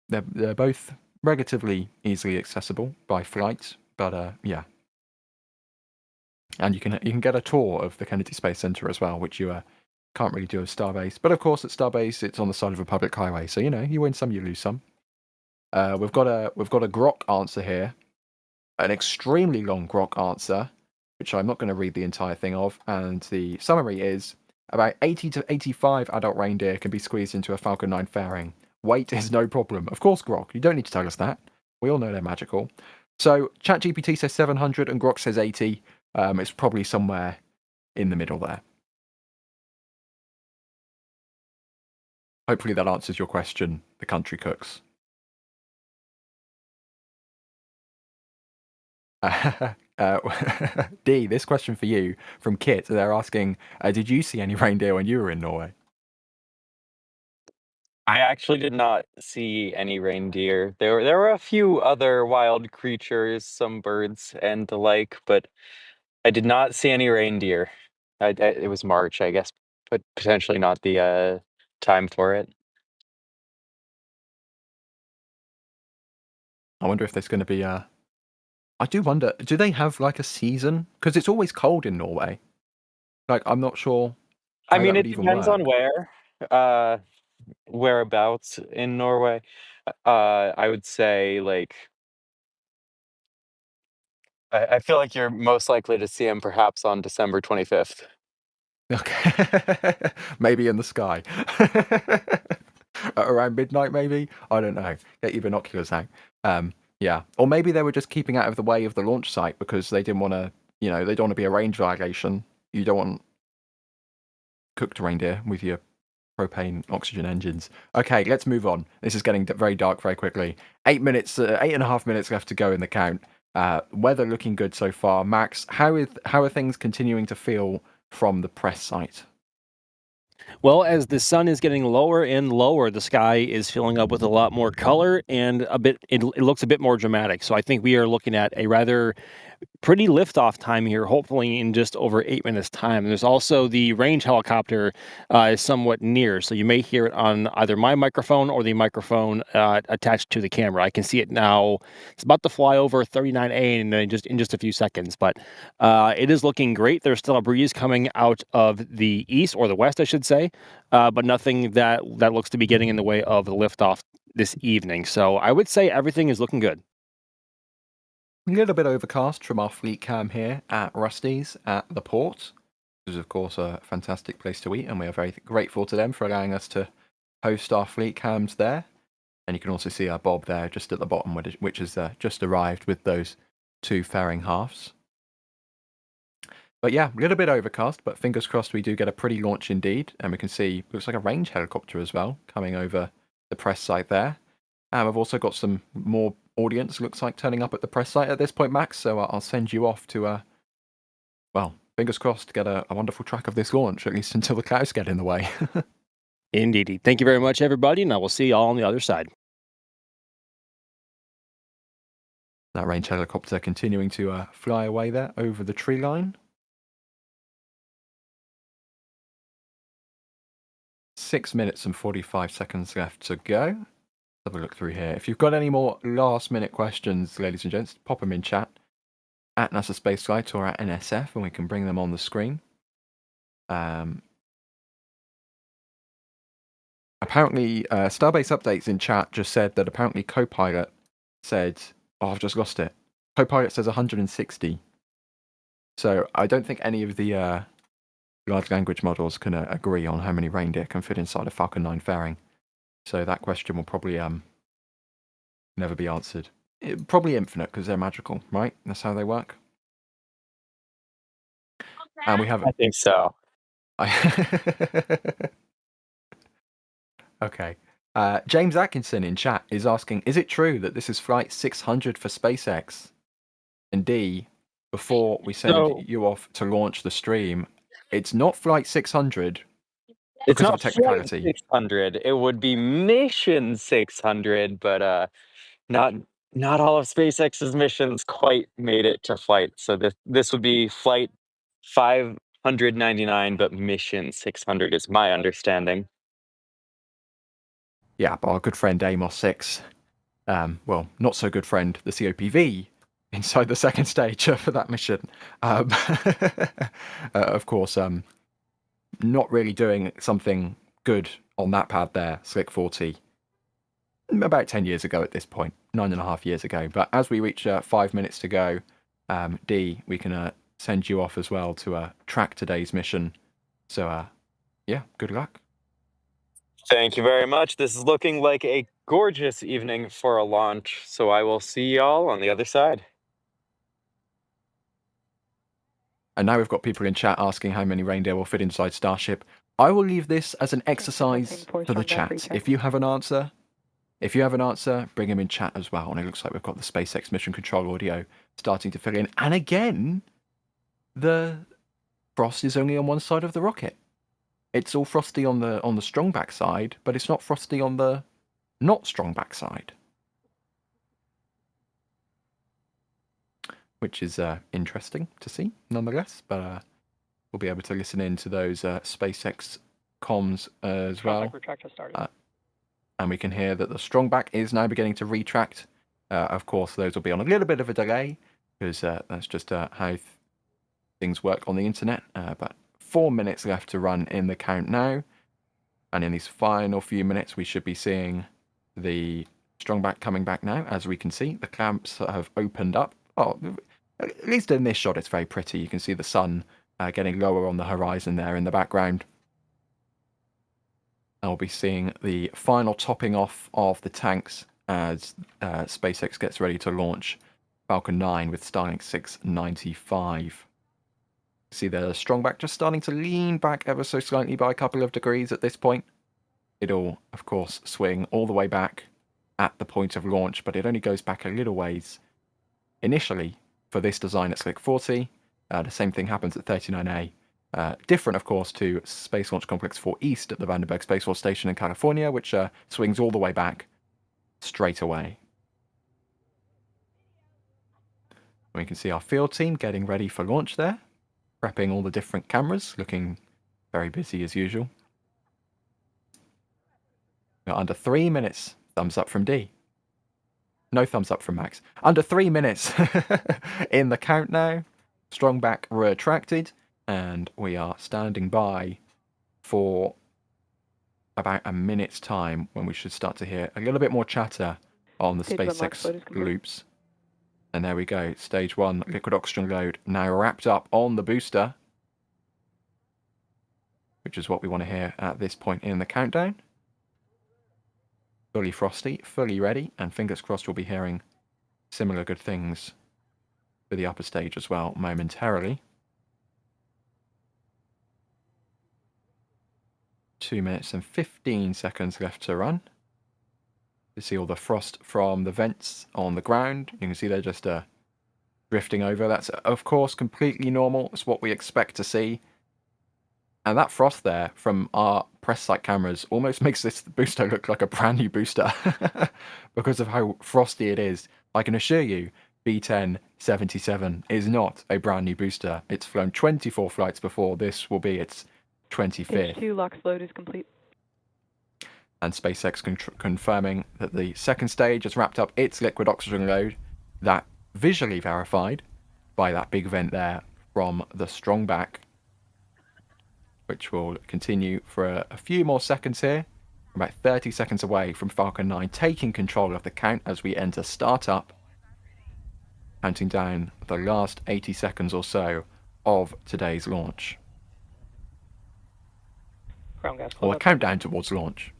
they're both relatively easily accessible by flight, but yeah. And you can get a tour of the Kennedy Space Center as well, which you can't really do at Starbase. But of course, at Starbase, it's on the side of a public highway, so you know, you win some, you lose some. We've got a Grok answer here, an extremely long Grok answer, which I'm not going to read the entire thing of. And the summary is about 80 to 85 adult reindeer can be squeezed into a Falcon 9 fairing. Weight is no problem. Of course, Grok, you don't need to tell us that. We all know they're magical. So ChatGPT says 700 and Grok says 80. It's probably somewhere in the middle there. Hopefully that answers your question, the country cooks. D, this question for you from Kit. They're asking, did you see any reindeer when you were in Norway?
I actually did not see any reindeer. There were a few other wild creatures, some birds and the like, but I did not see any reindeer. It was March, I guess, but potentially not the time for it.
I wonder if there's going to be a... I do wonder, do they have like a season? Because it's always cold in Norway. Like, I'm not sure.
I mean, it depends on where, whereabouts in Norway. I would say like I feel like you're most likely to see him perhaps on December 25th.
Okay. Maybe in the sky. Around midnight, maybe? I don't know. Get your binoculars out. Yeah. Or maybe they were just keeping out of the way of the launch site because they didn't want to, you know, they don't want to be a range violation. You don't want cooked reindeer with your propane oxygen engines. Okay, let's move on. This is getting very dark very quickly. 8.5 minutes left to go in the count. Weather looking good so far. Max, how are things continuing to feel from the press site?
Well, as the sun is getting lower and lower, the sky is filling up with a lot more color and it looks a bit more dramatic. So I think we are looking at a rather pretty liftoff time here, hopefully in just over 8 minutes time. There's also the range helicopter is somewhat near, so you may hear it on either my microphone or the microphone attached to the camera. I can see it now. It's about to fly over 39A in just a few seconds, but it is looking great. There's still a breeze coming out of the east, or the west, I should say, but nothing that looks to be getting in the way of the liftoff this evening. So I would say everything is looking good.
A little bit overcast from our fleet cam here at Rusty's at the port. This is, of course, a fantastic place to eat, and we are very grateful to them for allowing us to host our fleet cams there. And you can also see our Bob there just at the bottom, which has just arrived with those 2 fairing halves. But yeah, a little bit overcast, but fingers crossed we do get a pretty launch indeed. And we can see, looks like a range helicopter as well, coming over the press site there. And we've also got some more audience, looks like, turning up at the press site at this point, Max. So I'll send you off to, well, fingers crossed to get a wonderful track of this launch, at least until the clouds get in the way.
Indeed. Thank you very much, everybody, and I will see you all on the other side.
That range helicopter continuing to fly away there over the tree line. 6 minutes and 45 seconds left to go. Have a look through here. If you've got any more last-minute questions, ladies and gents, pop them in chat at NASA Space Flight or at NSF, and we can bring them on the screen. Apparently, Starbase Updates in chat just said that apparently Copilot said, oh, I've just lost it. Copilot says 160. So I don't think any of the large language models can agree on how many reindeer can fit inside a Falcon 9 fairing. So that question will probably never be answered. Probably infinite because they're magical, right? That's how they work. And we have.
I think so.
Okay. James Atkinson in chat is asking, is it true that this is flight 600 for SpaceX? And D, before we send you off to launch the stream, it's not flight 600
It's
because of
not
a technicality.
flight 600. It would be mission 600, but not all of SpaceX's missions quite made it to flight. So this would be flight 599, but mission 600 is my understanding.
Yeah, but our good friend Amos 6, well, not so good friend, the COPV, inside the second stage for that mission. Of course, not really doing something good on that pad there, Slick 40, about 10 years ago at this point, 9.5 years ago. But as we reach 5 minutes to go, D, we can send you off as well to track today's mission. So, yeah, good luck.
Thank you very much. This is looking like a gorgeous evening for a launch. So I will see y'all on the other side.
And now we've got people in chat asking how many reindeer will fit inside Starship. I will leave this as an exercise for the chat. If you have an answer, bring them in chat as well. And it looks like we've got the SpaceX mission control audio starting to fill in. And again, the frost is only on one side of the rocket. It's all frosty on the Strongback side, but it's not frosty on the not Strongback side. Which is interesting to see, nonetheless. But we'll be able to listen in to those SpaceX comms as well. And we can hear that the Strongback is now beginning to retract. Of course, those will be on a little bit of a delay, because that's just how things work on the internet. But 4 minutes left to run in the count now. And in these final few minutes, we should be seeing the Strongback coming back now. As we can see, the clamps have opened up. Oh, at least in this shot, it's very pretty. You can see the sun getting lower on the horizon there in the background. And we'll be seeing the final topping off of the tanks as SpaceX gets ready to launch Falcon 9 with Starlink 695. See the Strongback just starting to lean back ever so slightly by a couple of degrees at this point. It'll, of course, swing all the way back at the point of launch, but it only goes back a little ways. Initially, for this design at Slick 40, the same thing happens at 39A. Different, of course, to Space Launch Complex 4 East at the Vandenberg Space Force Station in California, which swings all the way back straight away. We can see our field team getting ready for launch there. Prepping all the different cameras, looking very busy as usual. Got under 3 minutes. Thumbs up from D. No thumbs up from Max. Under 3 minutes in the count now. Strongback retracted. And we are standing by for about a minute's time when we should start to hear a little bit more chatter on the SpaceX loops. And there we go. Stage 1 liquid oxygen load now wrapped up on the booster, which is what we want to hear at this point in the countdown. Fully frosty, fully ready, and fingers crossed we'll be hearing similar good things for the upper stage as well momentarily. 2 minutes and 15 seconds left to run. You see all the frost from the vents on the ground. You can see they're just drifting over. That's, of course, completely normal. It's what we expect to see. And that frost there from our press site cameras almost makes this booster look like a brand new booster because of how frosty it is. I can assure you, B1077 is not a brand new booster. It's flown 24 flights before. This will be its 25th.
Stage 2 LOX load is complete.
And SpaceX confirming that the second stage has wrapped up its liquid oxygen load, that visually verified by that big vent there from the Strongback, which will continue for a few more seconds here. About 30 seconds away from Falcon 9 taking control of the count as we enter startup, counting down the last 80 seconds or so of today's launch.
Ground gas.
Or a countdown towards launch.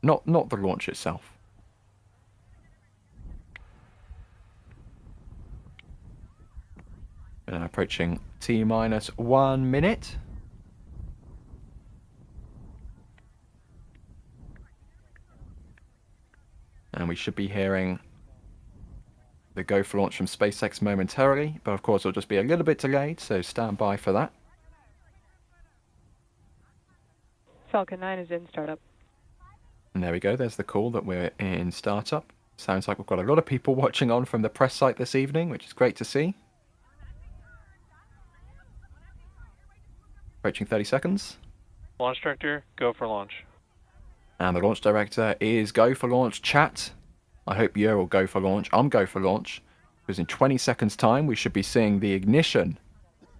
Not the launch itself. And approaching T-minus 1 minute. And we should be hearing the go for launch from SpaceX momentarily, but of course it'll just be a little bit delayed, so stand by for that.
Falcon 9 is in startup.
And there we go, there's the call that we're in startup. Sounds like we've got a lot of people watching on from the press site this evening, which is great to see. Approaching 30 seconds.
Launch director, go for launch.
And the launch director is go for launch. Chat, I hope you're all go for launch. I'm go for launch, because in 20 seconds time we should be seeing the ignition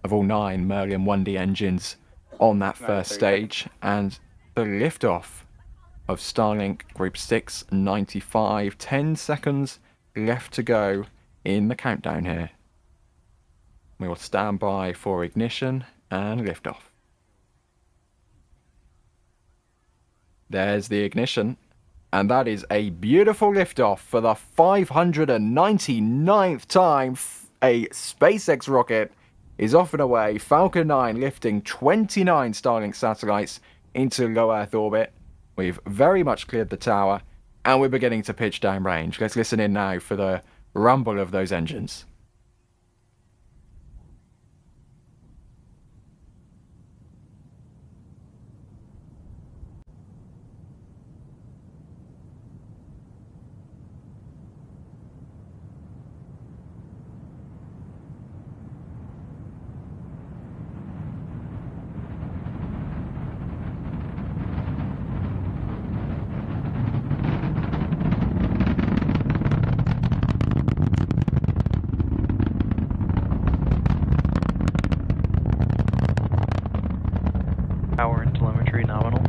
of all 9 Merlin 1D engines on that first stage, and the liftoff of Starlink Group 6 95. 10 seconds left to go in the countdown here. We will stand by for ignition and liftoff. There's the ignition, and that is a beautiful liftoff for the 599th time a SpaceX rocket is off and away. Falcon 9 lifting 29 Starlink satellites into low Earth orbit. We've very much cleared the tower, and we're beginning to pitch down range. Let's listen in now for the rumble of those engines.
Power and telemetry nominal.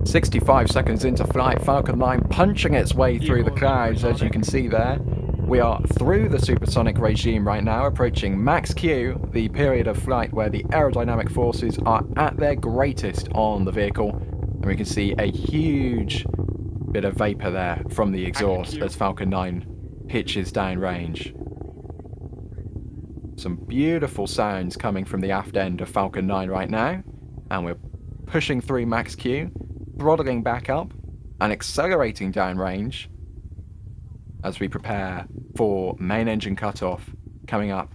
"65 seconds into flight, Falcon 9 punching its way through the clouds, as you can see there. We are through the supersonic regime right now, approaching max Q, the period of flight where the aerodynamic forces are at their greatest on the vehicle. And we can see a huge bit of vapor there from the exhaust as Falcon 9 pitches down range. Some beautiful sounds coming from the aft end of Falcon 9 right now, and we're pushing through max Q, throttling back up and accelerating down range as we prepare for main engine cutoff coming up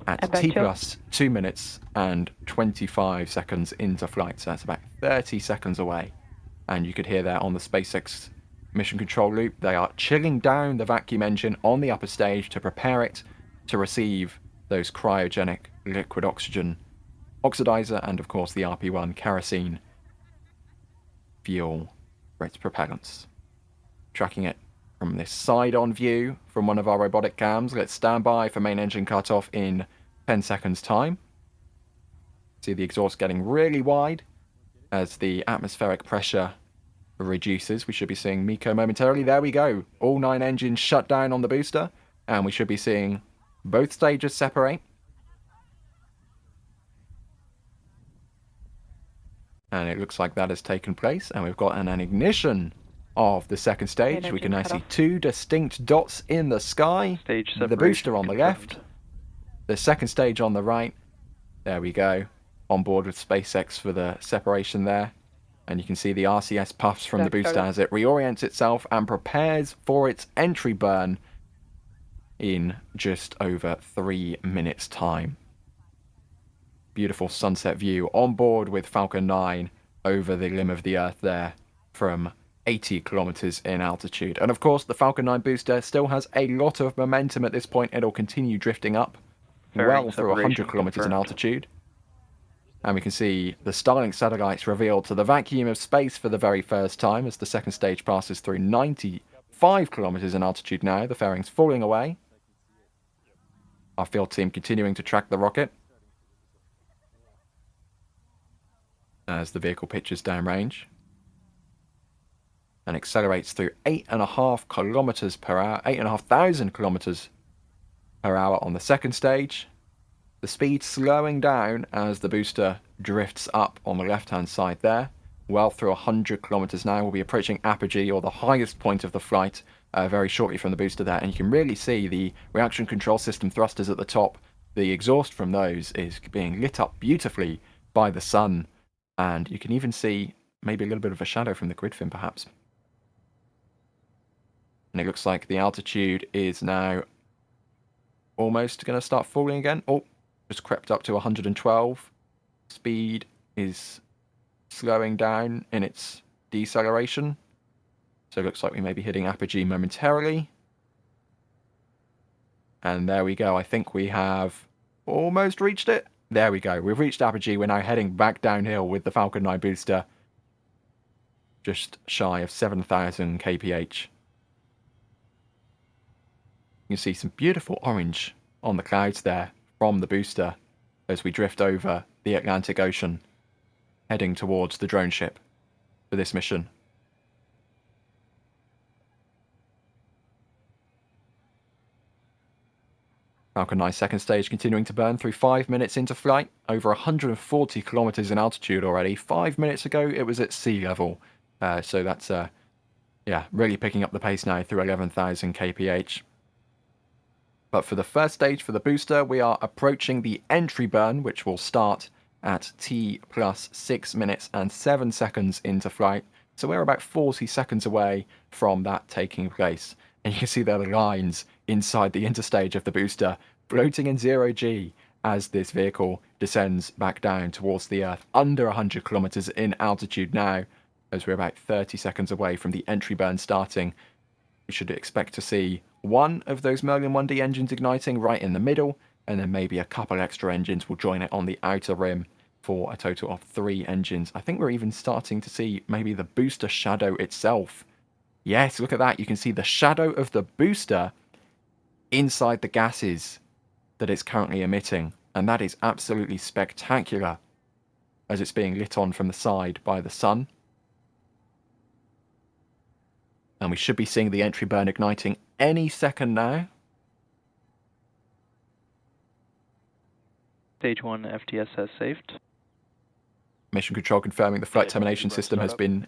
at T plus 2 minutes and 25 seconds into flight. So that's about 30 seconds away, and you could hear that on the SpaceX mission control loop. They are chilling down the vacuum engine on the upper stage to prepare it to receive those cryogenic liquid oxygen oxidizer and of course the RP1 kerosene fuel for its propellants. Tracking it from this side-on view from one of our robotic cams. Let's stand by for main engine cutoff in 10 seconds time. See the exhaust getting really wide as the atmospheric pressure reduces. We should be seeing MIKO momentarily. There we go. All 9 engines shut down on the booster, and we should be seeing both stages separate. And it looks like that has taken place, and we've got an ignition of the second stage. We can now see 2 distinct dots in the sky. The booster on the left, the second stage on the right. There we go. On board with SpaceX for the separation there. And you can see the RCS puffs from the booster as it reorients itself and prepares for its entry burn in just over 3 minutes time. Beautiful sunset view on board with Falcon 9 over the limb of the Earth there from 80 kilometers in altitude. And of course the Falcon 9 booster still has a lot of momentum at this point. It'll continue drifting up well through 100 kilometers in altitude. And we can see the Starlink satellites revealed to the vacuum of space for the very first time as the second stage passes through 95 kilometers in altitude now. The fairing's falling away. Our field team continuing to track the rocket as the vehicle pitches downrange and accelerates through 8.5 kilometers per hour, 8,500 kilometers per hour on the second stage. The speed slowing down as the booster drifts up on the left-hand side there. Well through 100 kilometers now. We'll be approaching apogee, or the highest point of the flight, very shortly from the booster there. And you can really see the reaction control system thrusters at the top. The exhaust from those is being lit up beautifully by the sun. And you can even see maybe a little bit of a shadow from the grid fin, perhaps. And it looks like the altitude is now almost going to start falling again. Oh, just crept up to 112. Speed is slowing down in its deceleration. So it looks like we may be hitting apogee momentarily. And there we go. I think we have almost reached it. There we go. We've reached apogee. We're now heading back downhill with the Falcon 9 booster. Just shy of 7,000 kph. You can see some beautiful orange on the clouds there from the booster as we drift over the Atlantic Ocean, heading towards the drone ship for this mission. Falcon 9 second stage continuing to burn through 5 minutes into flight, over 140 kilometers in altitude already. 5 minutes ago it was at sea level, so that's yeah, really picking up the pace now through 11,000 kph. But for the first stage for the booster, we are approaching the entry burn, which will start at T plus 6 minutes and 7 seconds into flight. So we're about 40 seconds away from that taking place. And you can see there the lines inside the interstage of the booster floating in 0G as this vehicle descends back down towards the Earth, under 100 kilometers in altitude now, as we're about 30 seconds away from the entry burn starting. We should expect to see one of those Merlin 1D engines igniting right in the middle, and then maybe a couple extra engines will join it on the outer rim for a total of 3 engines. I think we're even starting to see maybe the booster shadow itself. Yes, look at that. You can see the shadow of the booster inside the gases that it's currently emitting, and that is absolutely spectacular as it's being lit on from the side by the sun. And we should be seeing the entry burn igniting any second now.
Stage 1 FTS has saved.
Mission control confirming the flight termination system has been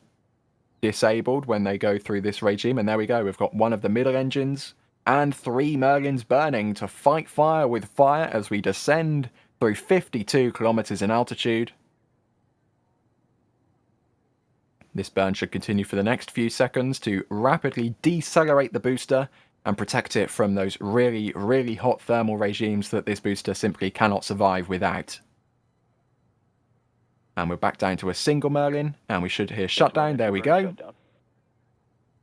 disabled when they go through this regime. And there we go. We've got one of the middle engines and 3 Merlins burning to fight fire with fire as we descend through 52 kilometers in altitude. This burn should continue for the next few seconds to rapidly decelerate the booster and protect it from those really, really hot thermal regimes that this booster simply cannot survive without. And we're back down to a single Merlin, and we should hear shutdown. There we go.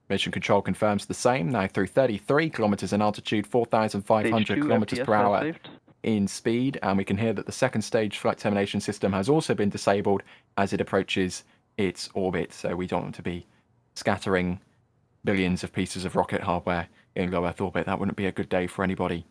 Mission control confirms the same, now through 33 kilometers in altitude, 4,500 kilometers per hour in speed, and we can hear that the second stage flight termination system has also been disabled as it approaches its orbit, so we don't want to be scattering billions of pieces of rocket hardware in low Earth orbit. That wouldn't be a good day for anybody.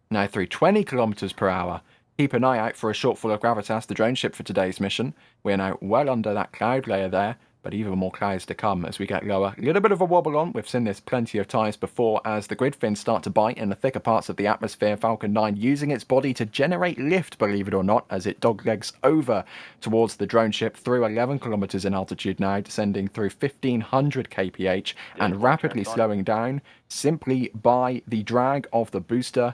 Now through 20 kilometers per hour, keep an eye out for a Shortfall of Gravitas, the drone ship for today's mission. We're now well under that cloud layer there, but even more clouds to come as we get lower. A little bit of a wobble on. We've seen this plenty of times before as the grid fins start to bite in the thicker parts of the atmosphere. Falcon 9 using its body to generate lift, believe it or not, as it doglegs over towards the drone ship through 11 kilometers in altitude now, descending through 1,500 kph and rapidly slowing down simply by the drag of the booster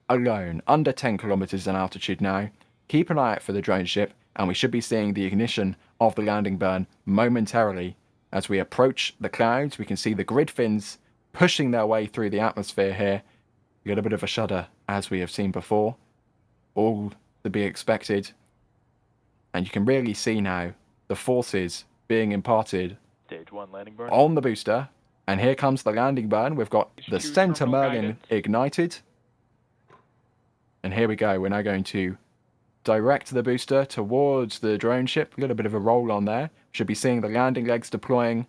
alone. Under 10 kilometers in altitude now. Keep an eye out for the drone ship, and we should be seeing the ignition of the landing burn momentarily. As we approach the clouds, we can see the grid fins pushing their way through the atmosphere here. We get a bit of a shudder, as we have seen before. All to be expected. And you can really see now the forces being imparted
Stage 1 landing burn
on the booster. And here comes the landing burn. We've got the center Merlin ignited. And here we go. We're now going to direct the booster towards the drone ship. A little bit of a roll on there. Should be seeing the landing legs deploying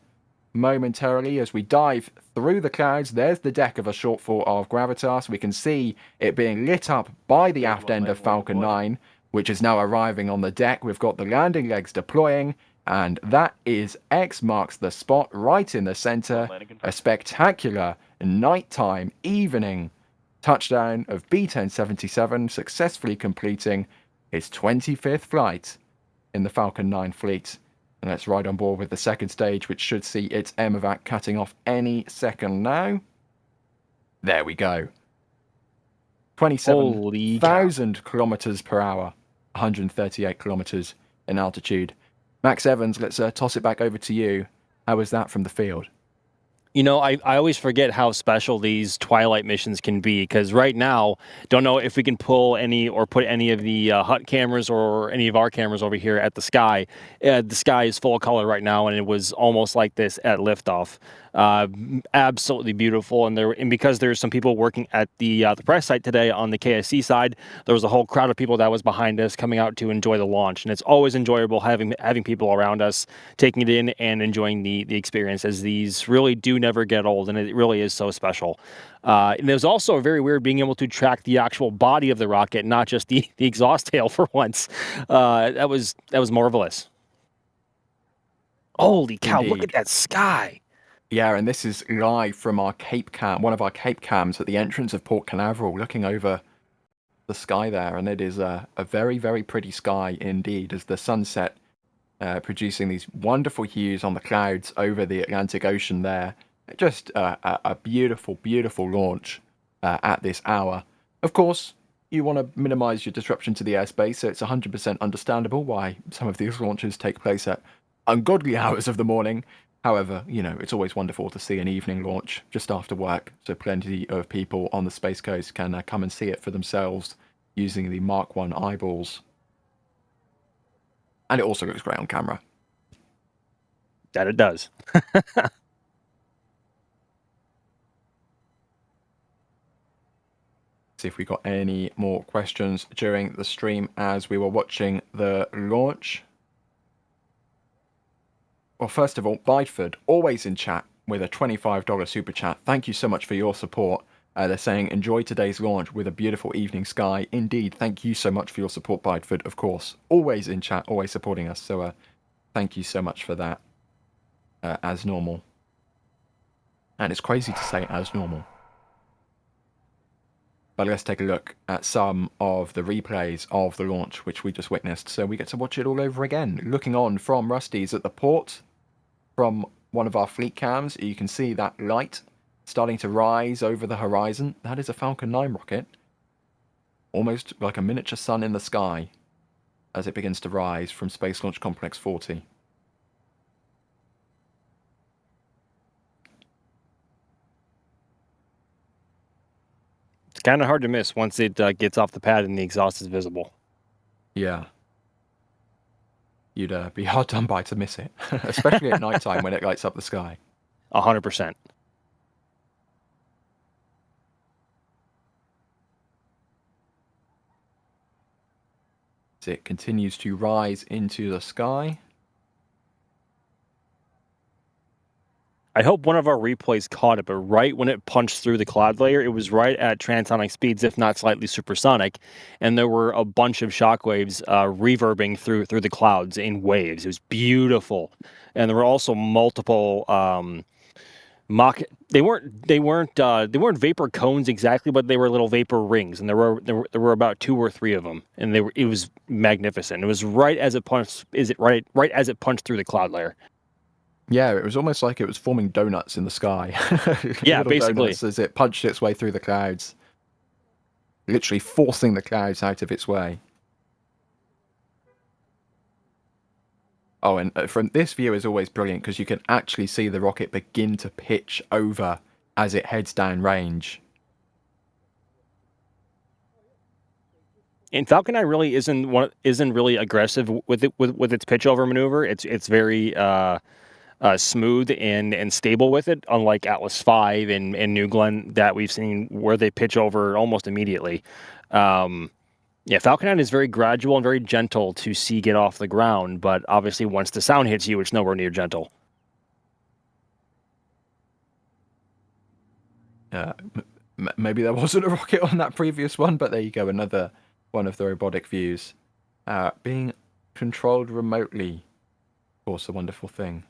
momentarily as we dive through the clouds. There's the deck of a Shortfall of Gravitas. We can see it being lit up by the aft end of Falcon 9, which is now arriving on the deck. We've got the landing legs deploying, and that is X marks the spot right in the center. A spectacular nighttime evening touchdown of B-1077, successfully completing its 25th flight in the Falcon 9 fleet. And let's ride on board with the second stage, which should see its MVAC cutting off any second now. There we go. 27,000 kilometers per hour, 138 kilometers in altitude. Max Evans, let's toss it back over to you. How was that from the field?
You know, I always forget how special these twilight missions can be, because right now, don't know if we can pull any or put any of the HUT cameras or any of our cameras over here at the sky. The sky is full color right now, and it was almost like this at liftoff. Absolutely beautiful, and because there's some people working at the press site today on the KSC side, there was a whole crowd of people that was behind us coming out to enjoy the launch, and it's always enjoyable having people around us, taking it in and enjoying the experience, as these really do never get old, and it really is so special. And it was also very weird being able to track the actual body of the rocket, not just the exhaust tail for once. That was marvelous. Holy cow!
Indeed.
Look at that sky.
Yeah, and this is live from our Cape Cam, one of our Cape Cams at the entrance of Port Canaveral, looking over the sky there, and it is a very, very pretty sky indeed, as the sunset producing these wonderful hues on the clouds over the Atlantic Ocean there. Just a beautiful, beautiful launch at this hour. Of course, you want to minimize your disruption to the airspace, so it's 100% understandable why some of these launches take place at ungodly hours of the morning. However, you know, it's always wonderful to see an evening launch just after work, so plenty of people on the Space Coast can come and see it for themselves using the Mark 1 eyeballs. And it also looks great on camera.
That it does.
See if we got any more questions during the stream as we were watching the launch. Well, first of all, Bideford, always in chat with a $25 super chat. Thank you so much for your support. They're saying, enjoy today's launch with a beautiful evening sky. Indeed, thank you so much for your support, Bideford, of course. Always in chat, always supporting us. So thank you so much for that, as normal. And it's crazy to say as normal. But let's take a look at some of the replays of the launch, which we just witnessed. So we get to watch it all over again. Looking on from Rusty's at the port, from one of our fleet cams, you can see that light starting to rise over the horizon. That is a Falcon 9 rocket. Almost like a miniature sun in the sky as it begins to rise from Space Launch Complex 40.
It's kind of hard to miss once it gets off the pad and the exhaust is visible.
Yeah. You'd be hard done by to miss it, especially at nighttime when it lights up the sky.
100%.
As it continues to rise into the sky.
I hope one of our replays caught it, but right when it punched through the cloud layer, it was right at transonic speeds, if not slightly supersonic, and there were a bunch of shockwaves reverbing through the clouds in waves. It was beautiful, and there were also multiple They weren't vapor cones exactly, but they were little vapor rings, and there were about 2 or 3 of them, and it was magnificent. It was right as it punched. Right as it punched through the cloud layer.
Yeah, it was almost like it was forming donuts in the sky.
Yeah,
Little
basically.
donuts as it punched its way through the clouds. Literally forcing the clouds out of its way. Oh, and from this view is always brilliant because you can actually see the rocket begin to pitch over as it heads down range.
And Falcon 9 really isn't really aggressive with its pitch over maneuver. It's very smooth and stable with it, unlike Atlas V and New Glenn that we've seen where they pitch over almost immediately. Yeah, Falcon 9 is very gradual and very gentle to see get off the ground, but obviously once the sound hits you, it's nowhere near gentle.
Maybe there wasn't a rocket on that previous one, but there you go, another one of the robotic views. Being controlled remotely, of course, a wonderful thing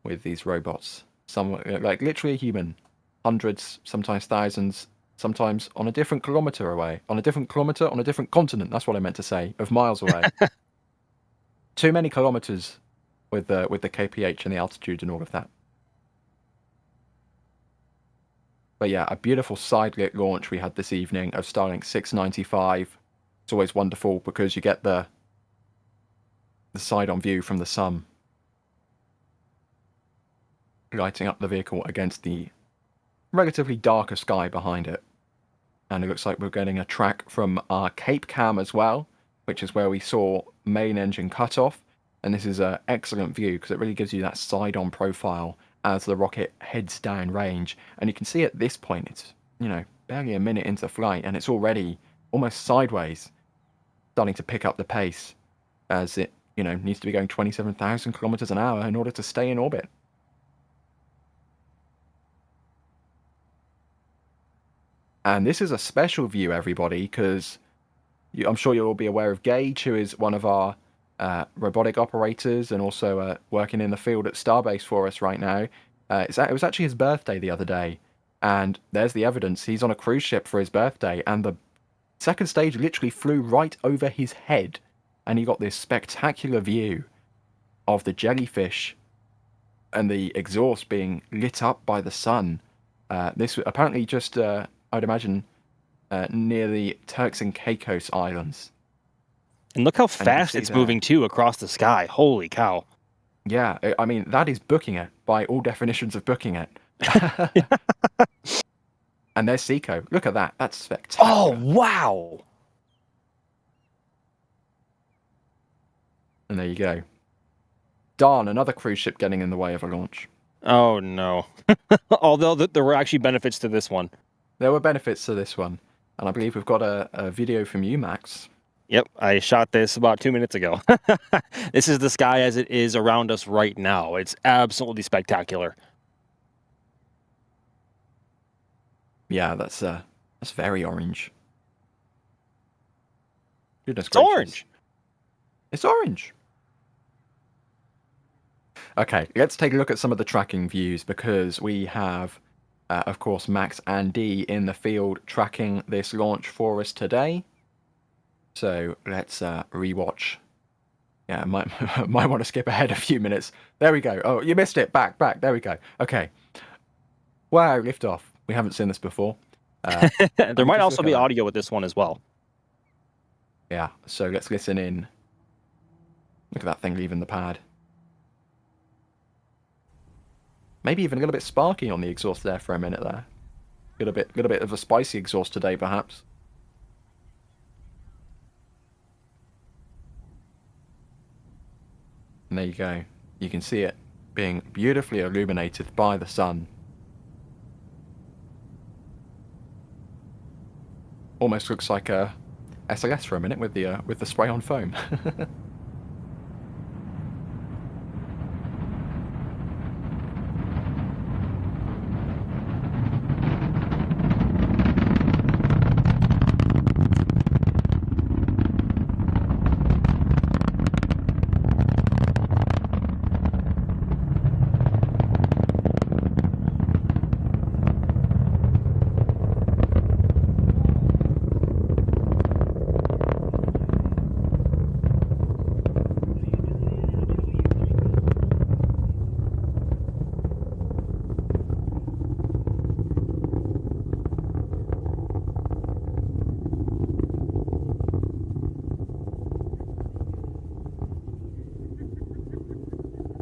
with these robots. Some, like literally a human, hundreds, sometimes thousands, sometimes on a different kilometer away, on a different kilometer, on a different continent. That's what I meant to say, of miles away. Too many kilometers with the kph and the altitude and all of that. But yeah, a beautiful side-lit launch we had this evening of Starlink 695. It's always wonderful because you get the side-on view from the sun, lighting up the vehicle against the relatively darker sky behind it. And it looks like we're getting a track from our Cape Cam as well, which is where we saw main engine cutoff. And this is an excellent view because it really gives you that side-on profile as the rocket heads down range. And you can see at this point, it's, you know, barely a minute into flight and it's already almost sideways, starting to pick up the pace as it, you know, needs to be going 27,000 kilometers an hour in order to stay in orbit. And this is a special view, everybody, because I'm sure you'll all be aware of Gage, who is one of our robotic operators and also working in the field at Starbase for us right now. It was actually his birthday the other day, and there's the evidence. He's on a cruise ship for his birthday, and the second stage literally flew right over his head, and he got this spectacular view of the jellyfish and the exhaust being lit up by the sun. This apparently just, I'd imagine, near the Turks and Caicos Islands.
And look how fast it's moving too across the sky. Holy cow.
Yeah, I mean, that is booking it by all definitions of booking it. And there's Seco. Look at that. That's spectacular.
Oh, wow.
And there you go. Darn, another cruise ship getting in the way of a launch.
Oh, no. Although there were actually benefits to this one.
There were benefits to this one. And I believe we've got a video from you, Max.
Yep, I shot this about 2 minutes ago. This is the sky as it is around us right now. It's absolutely spectacular.
Yeah, that's very orange. Goodness
gracious. Orange.
It's orange. Okay, let's take a look at some of the tracking views because we have, of course, Max and Dee in the field tracking this launch for us today. So let's rewatch. Yeah, might want to skip ahead a few minutes. There we go. Oh, you missed it. Back. There we go. Okay. Wow, liftoff. We haven't seen this before.
There might also be audio with this one as well.
Yeah, so let's listen in. Look at that thing leaving the pad. Maybe even a little bit sparky on the exhaust there for a minute there. Little bit of a spicy exhaust today, perhaps. And there you go. You can see it being beautifully illuminated by the sun. Almost looks like a SLS for a minute with the spray on foam.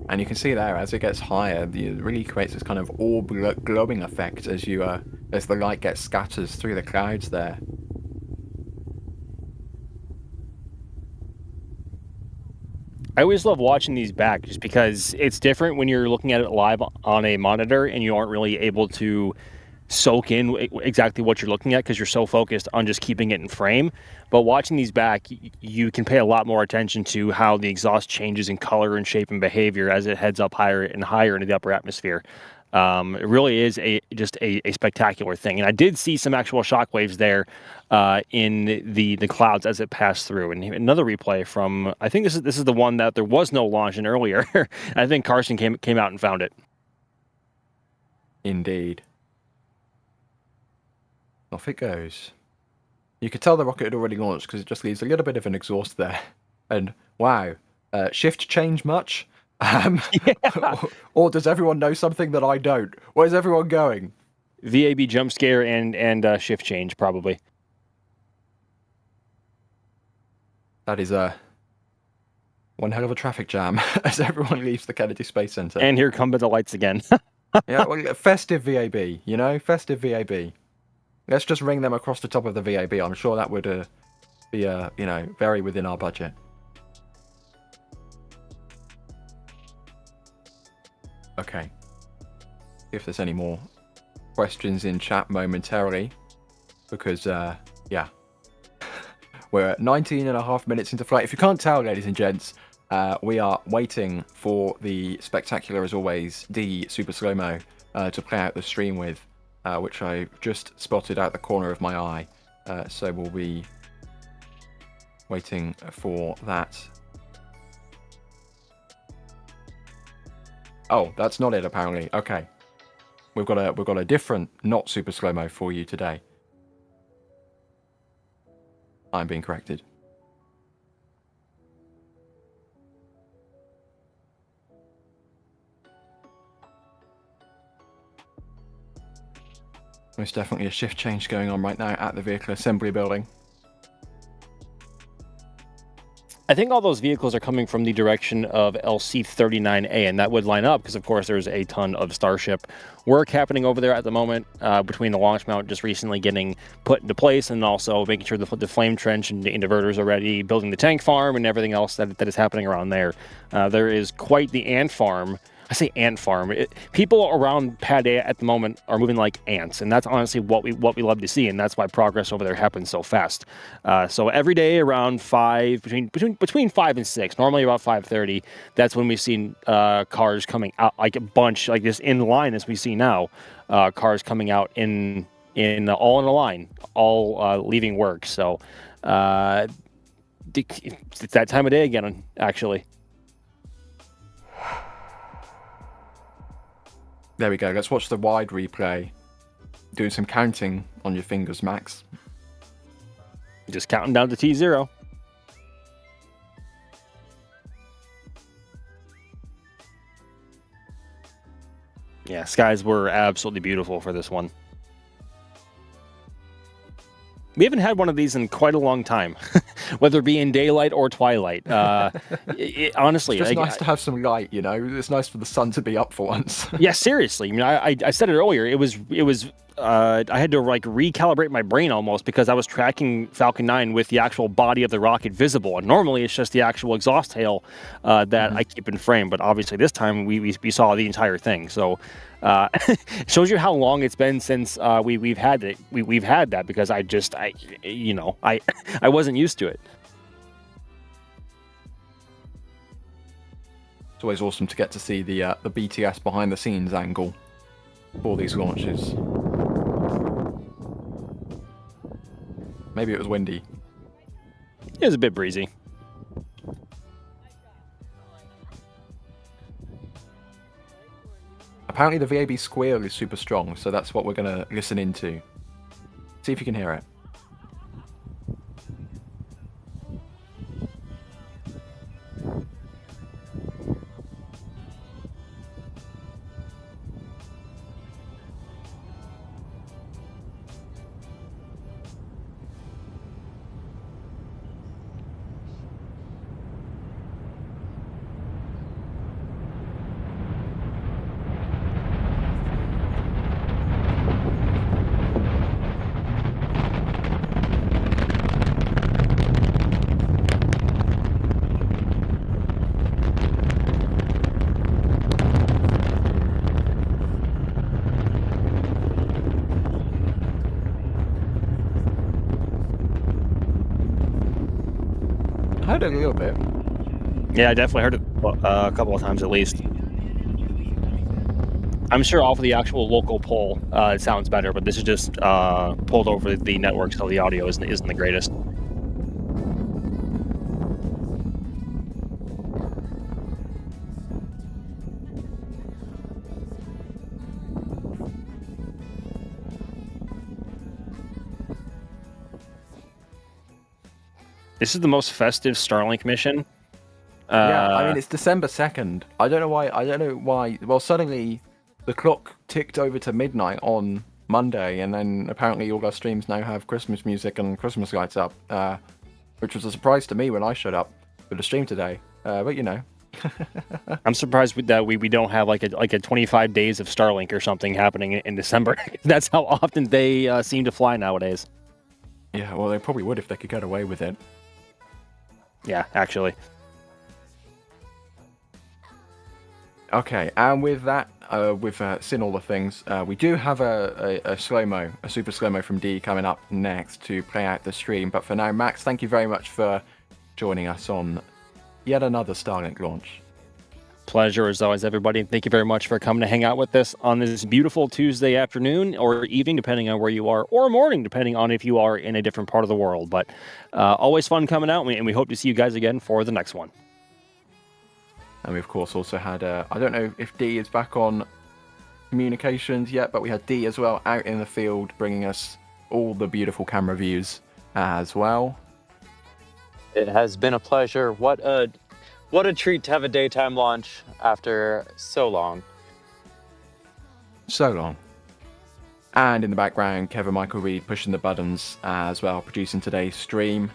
And you can see there, as it gets higher, it really creates this kind of orb glowing effect as as the light gets scatters through the clouds there.
I always love watching these back just because it's different when you're looking at it live on a monitor and you aren't really able to soak in exactly what you're looking at because you're so focused on just keeping it in frame. But watching these back, you can pay a lot more attention to how the exhaust changes in color and shape and behavior as it heads up higher and higher into the upper atmosphere. It really is just a spectacular thing. And I did see some actual shockwaves there in the clouds as it passed through. And another replay from, I think this is the one that there was no launch in earlier. I think Carson came out and found it.
Indeed. Off it goes. You could tell the rocket had already launched because it just leaves a little bit of an exhaust there. And wow, shift change much? Or does everyone know something that I don't? Where's everyone going?
VAB jump scare and shift change probably.
That is one hell of a traffic jam as everyone leaves the Kennedy Space Center.
And here come the lights again.
Yeah, well, festive VAB, you know, festive VAB. Let's just ring them across the top of the VAB. I'm sure that would be, you know, very within our budget. Okay. See if there's any more questions in chat momentarily. Because, yeah. We're at 19.5 minutes into flight. If you can't tell, ladies and gents, we are waiting for the spectacular, as always, D Super Slow-Mo to play out the stream with, which I just spotted out the corner of my eye. So we'll be waiting for that. Oh, that's not it, apparently. Okay. We've got a different, not Super Slow-Mo for you today. I'm being corrected. Most definitely a shift change going on right now at the vehicle assembly building.
I think all those vehicles are coming from the direction of LC-39A, and that would line up because, of course, there's a ton of Starship work happening over there at the moment between the launch mount just recently getting put into place and also making sure the flame trench and the inverters are ready, building the tank farm and everything else that is happening around there. There is quite the ant farm. I say ant farm. People around Pad A at the moment are moving like ants, and that's honestly what we love to see, and that's why progress over there happens so fast. So every day around 5, between 5 and 6, normally about 5:30, that's when we've seen cars coming out like a bunch, like this in line as we see now. Cars coming out in all in a line, all leaving work. So it's that time of day again, actually.
There we go. Let's watch the wide replay. Doing some counting on your fingers, Max.
Just counting down to T0. Yeah, skies were absolutely beautiful for this one. We haven't had one of these in quite a long time, whether it be in daylight or twilight. Honestly,
it's just nice to have some light, you know. It's nice for the sun to be up for once.
Yeah, seriously. I mean, I said it earlier. It was. I had to like recalibrate my brain almost because I was tracking Falcon 9 with the actual body of the rocket visible, and normally it's just the actual exhaust tail that I keep in frame. But obviously, this time we saw the entire thing. So. It shows you how long it's been since we've had it. We've had that because I wasn't used to it.
It's always awesome to get to see the BTS behind the scenes angle for these launches. Maybe it was windy.
It was a bit breezy.
Apparently the VAB squeal is super strong, so that's what we're going to listen into. See if you can hear it. heard it a little bit.
Yeah, I definitely heard it a couple of times at least. I'm sure off of the actual local poll, it sounds better, but this is just pulled over the network, so the audio isn't the greatest. This is the most festive Starlink mission.
Yeah, I mean, it's December 2nd. I don't know why. Well, suddenly the clock ticked over to midnight on Monday, and then apparently all our streams now have Christmas music and Christmas lights up, which was a surprise to me when I showed up for the stream today. But you know.
I'm surprised that we don't have like a 25 days of Starlink or something happening in December. That's how often they seem to fly nowadays.
Yeah, well, they probably would if they could get away with it.
Yeah, actually.
Okay, and with that, we've seen all the things. We do have a slow-mo, a super slow-mo from D coming up next to play out the stream. But for now, Max, thank you very much for joining us on yet another Starlink launch.
Pleasure as always, everybody. Thank you very much for coming to hang out with us on this beautiful Tuesday afternoon or evening, depending on where you are, or morning, depending on if you are in a different part of the world. But always fun coming out, and we hope to see you guys again for the next one.
And we, of course, also had, I don't know if D is back on communications yet, but we had D as well out in the field bringing us all the beautiful camera views as well.
It has been a pleasure. What a treat to have a daytime launch after so long.
So long. And in the background, Kevin Michael Reed pushing the buttons as well, producing today's stream.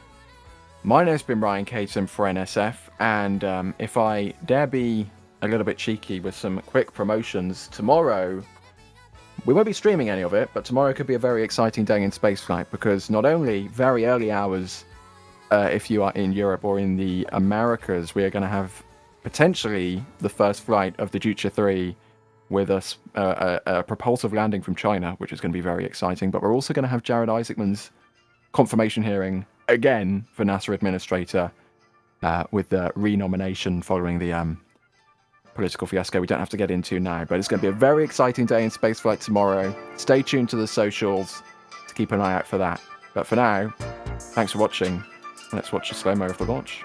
My name's been Ryan Caton for NSF, and if I dare be a little bit cheeky with some quick promotions, tomorrow, we won't be streaming any of it, but tomorrow could be a very exciting day in spaceflight, because not only very early hours, if you are in Europe or in the Americas, we are going to have potentially the first flight of the Juche 3 with a propulsive landing from China, which is going to be very exciting. But we're also going to have Jared Isaacman's confirmation hearing again for NASA administrator with the renomination following the political fiasco we don't have to get into now. But it's going to be a very exciting day in spaceflight tomorrow. Stay tuned to the socials to keep an eye out for that. But for now, thanks for watching. Let's watch the slow-mo of the launch.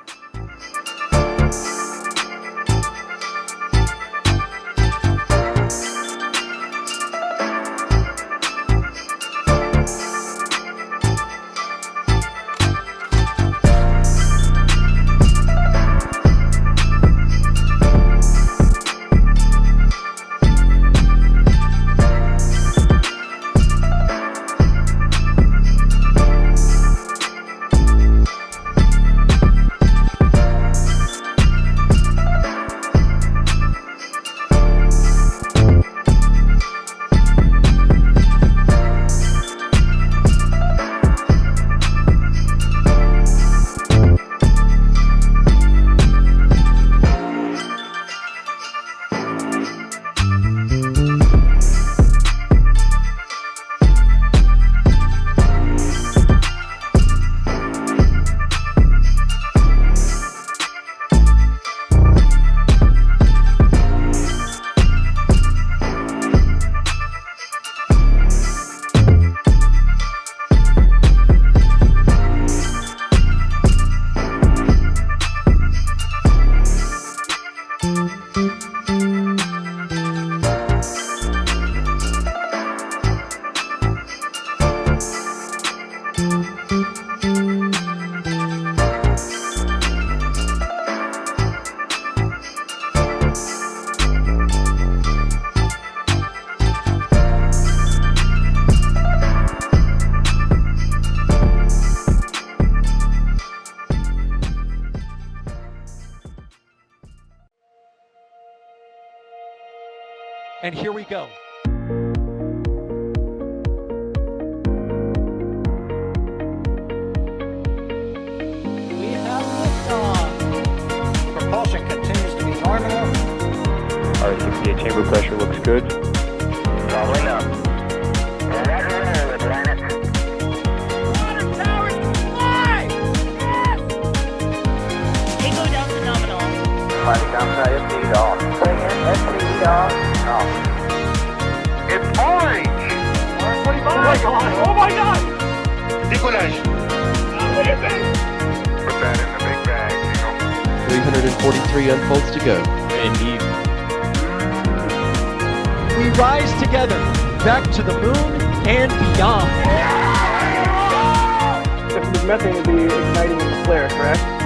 And here we go. We have liftoff.
Propulsion continues to be normal.
R68 chamber pressure looks good.
Following up. Roger, planet.
Water towers fly! Yes!
off. Off.
It's orange!
145! Oh my god! Oh my god!
Décollage.
Put that in the big bag, Eagle.
343 unfolds to go.
Indeed.
We rise together, back to the moon and beyond.
If it was methane, it would be igniting in the flare, correct?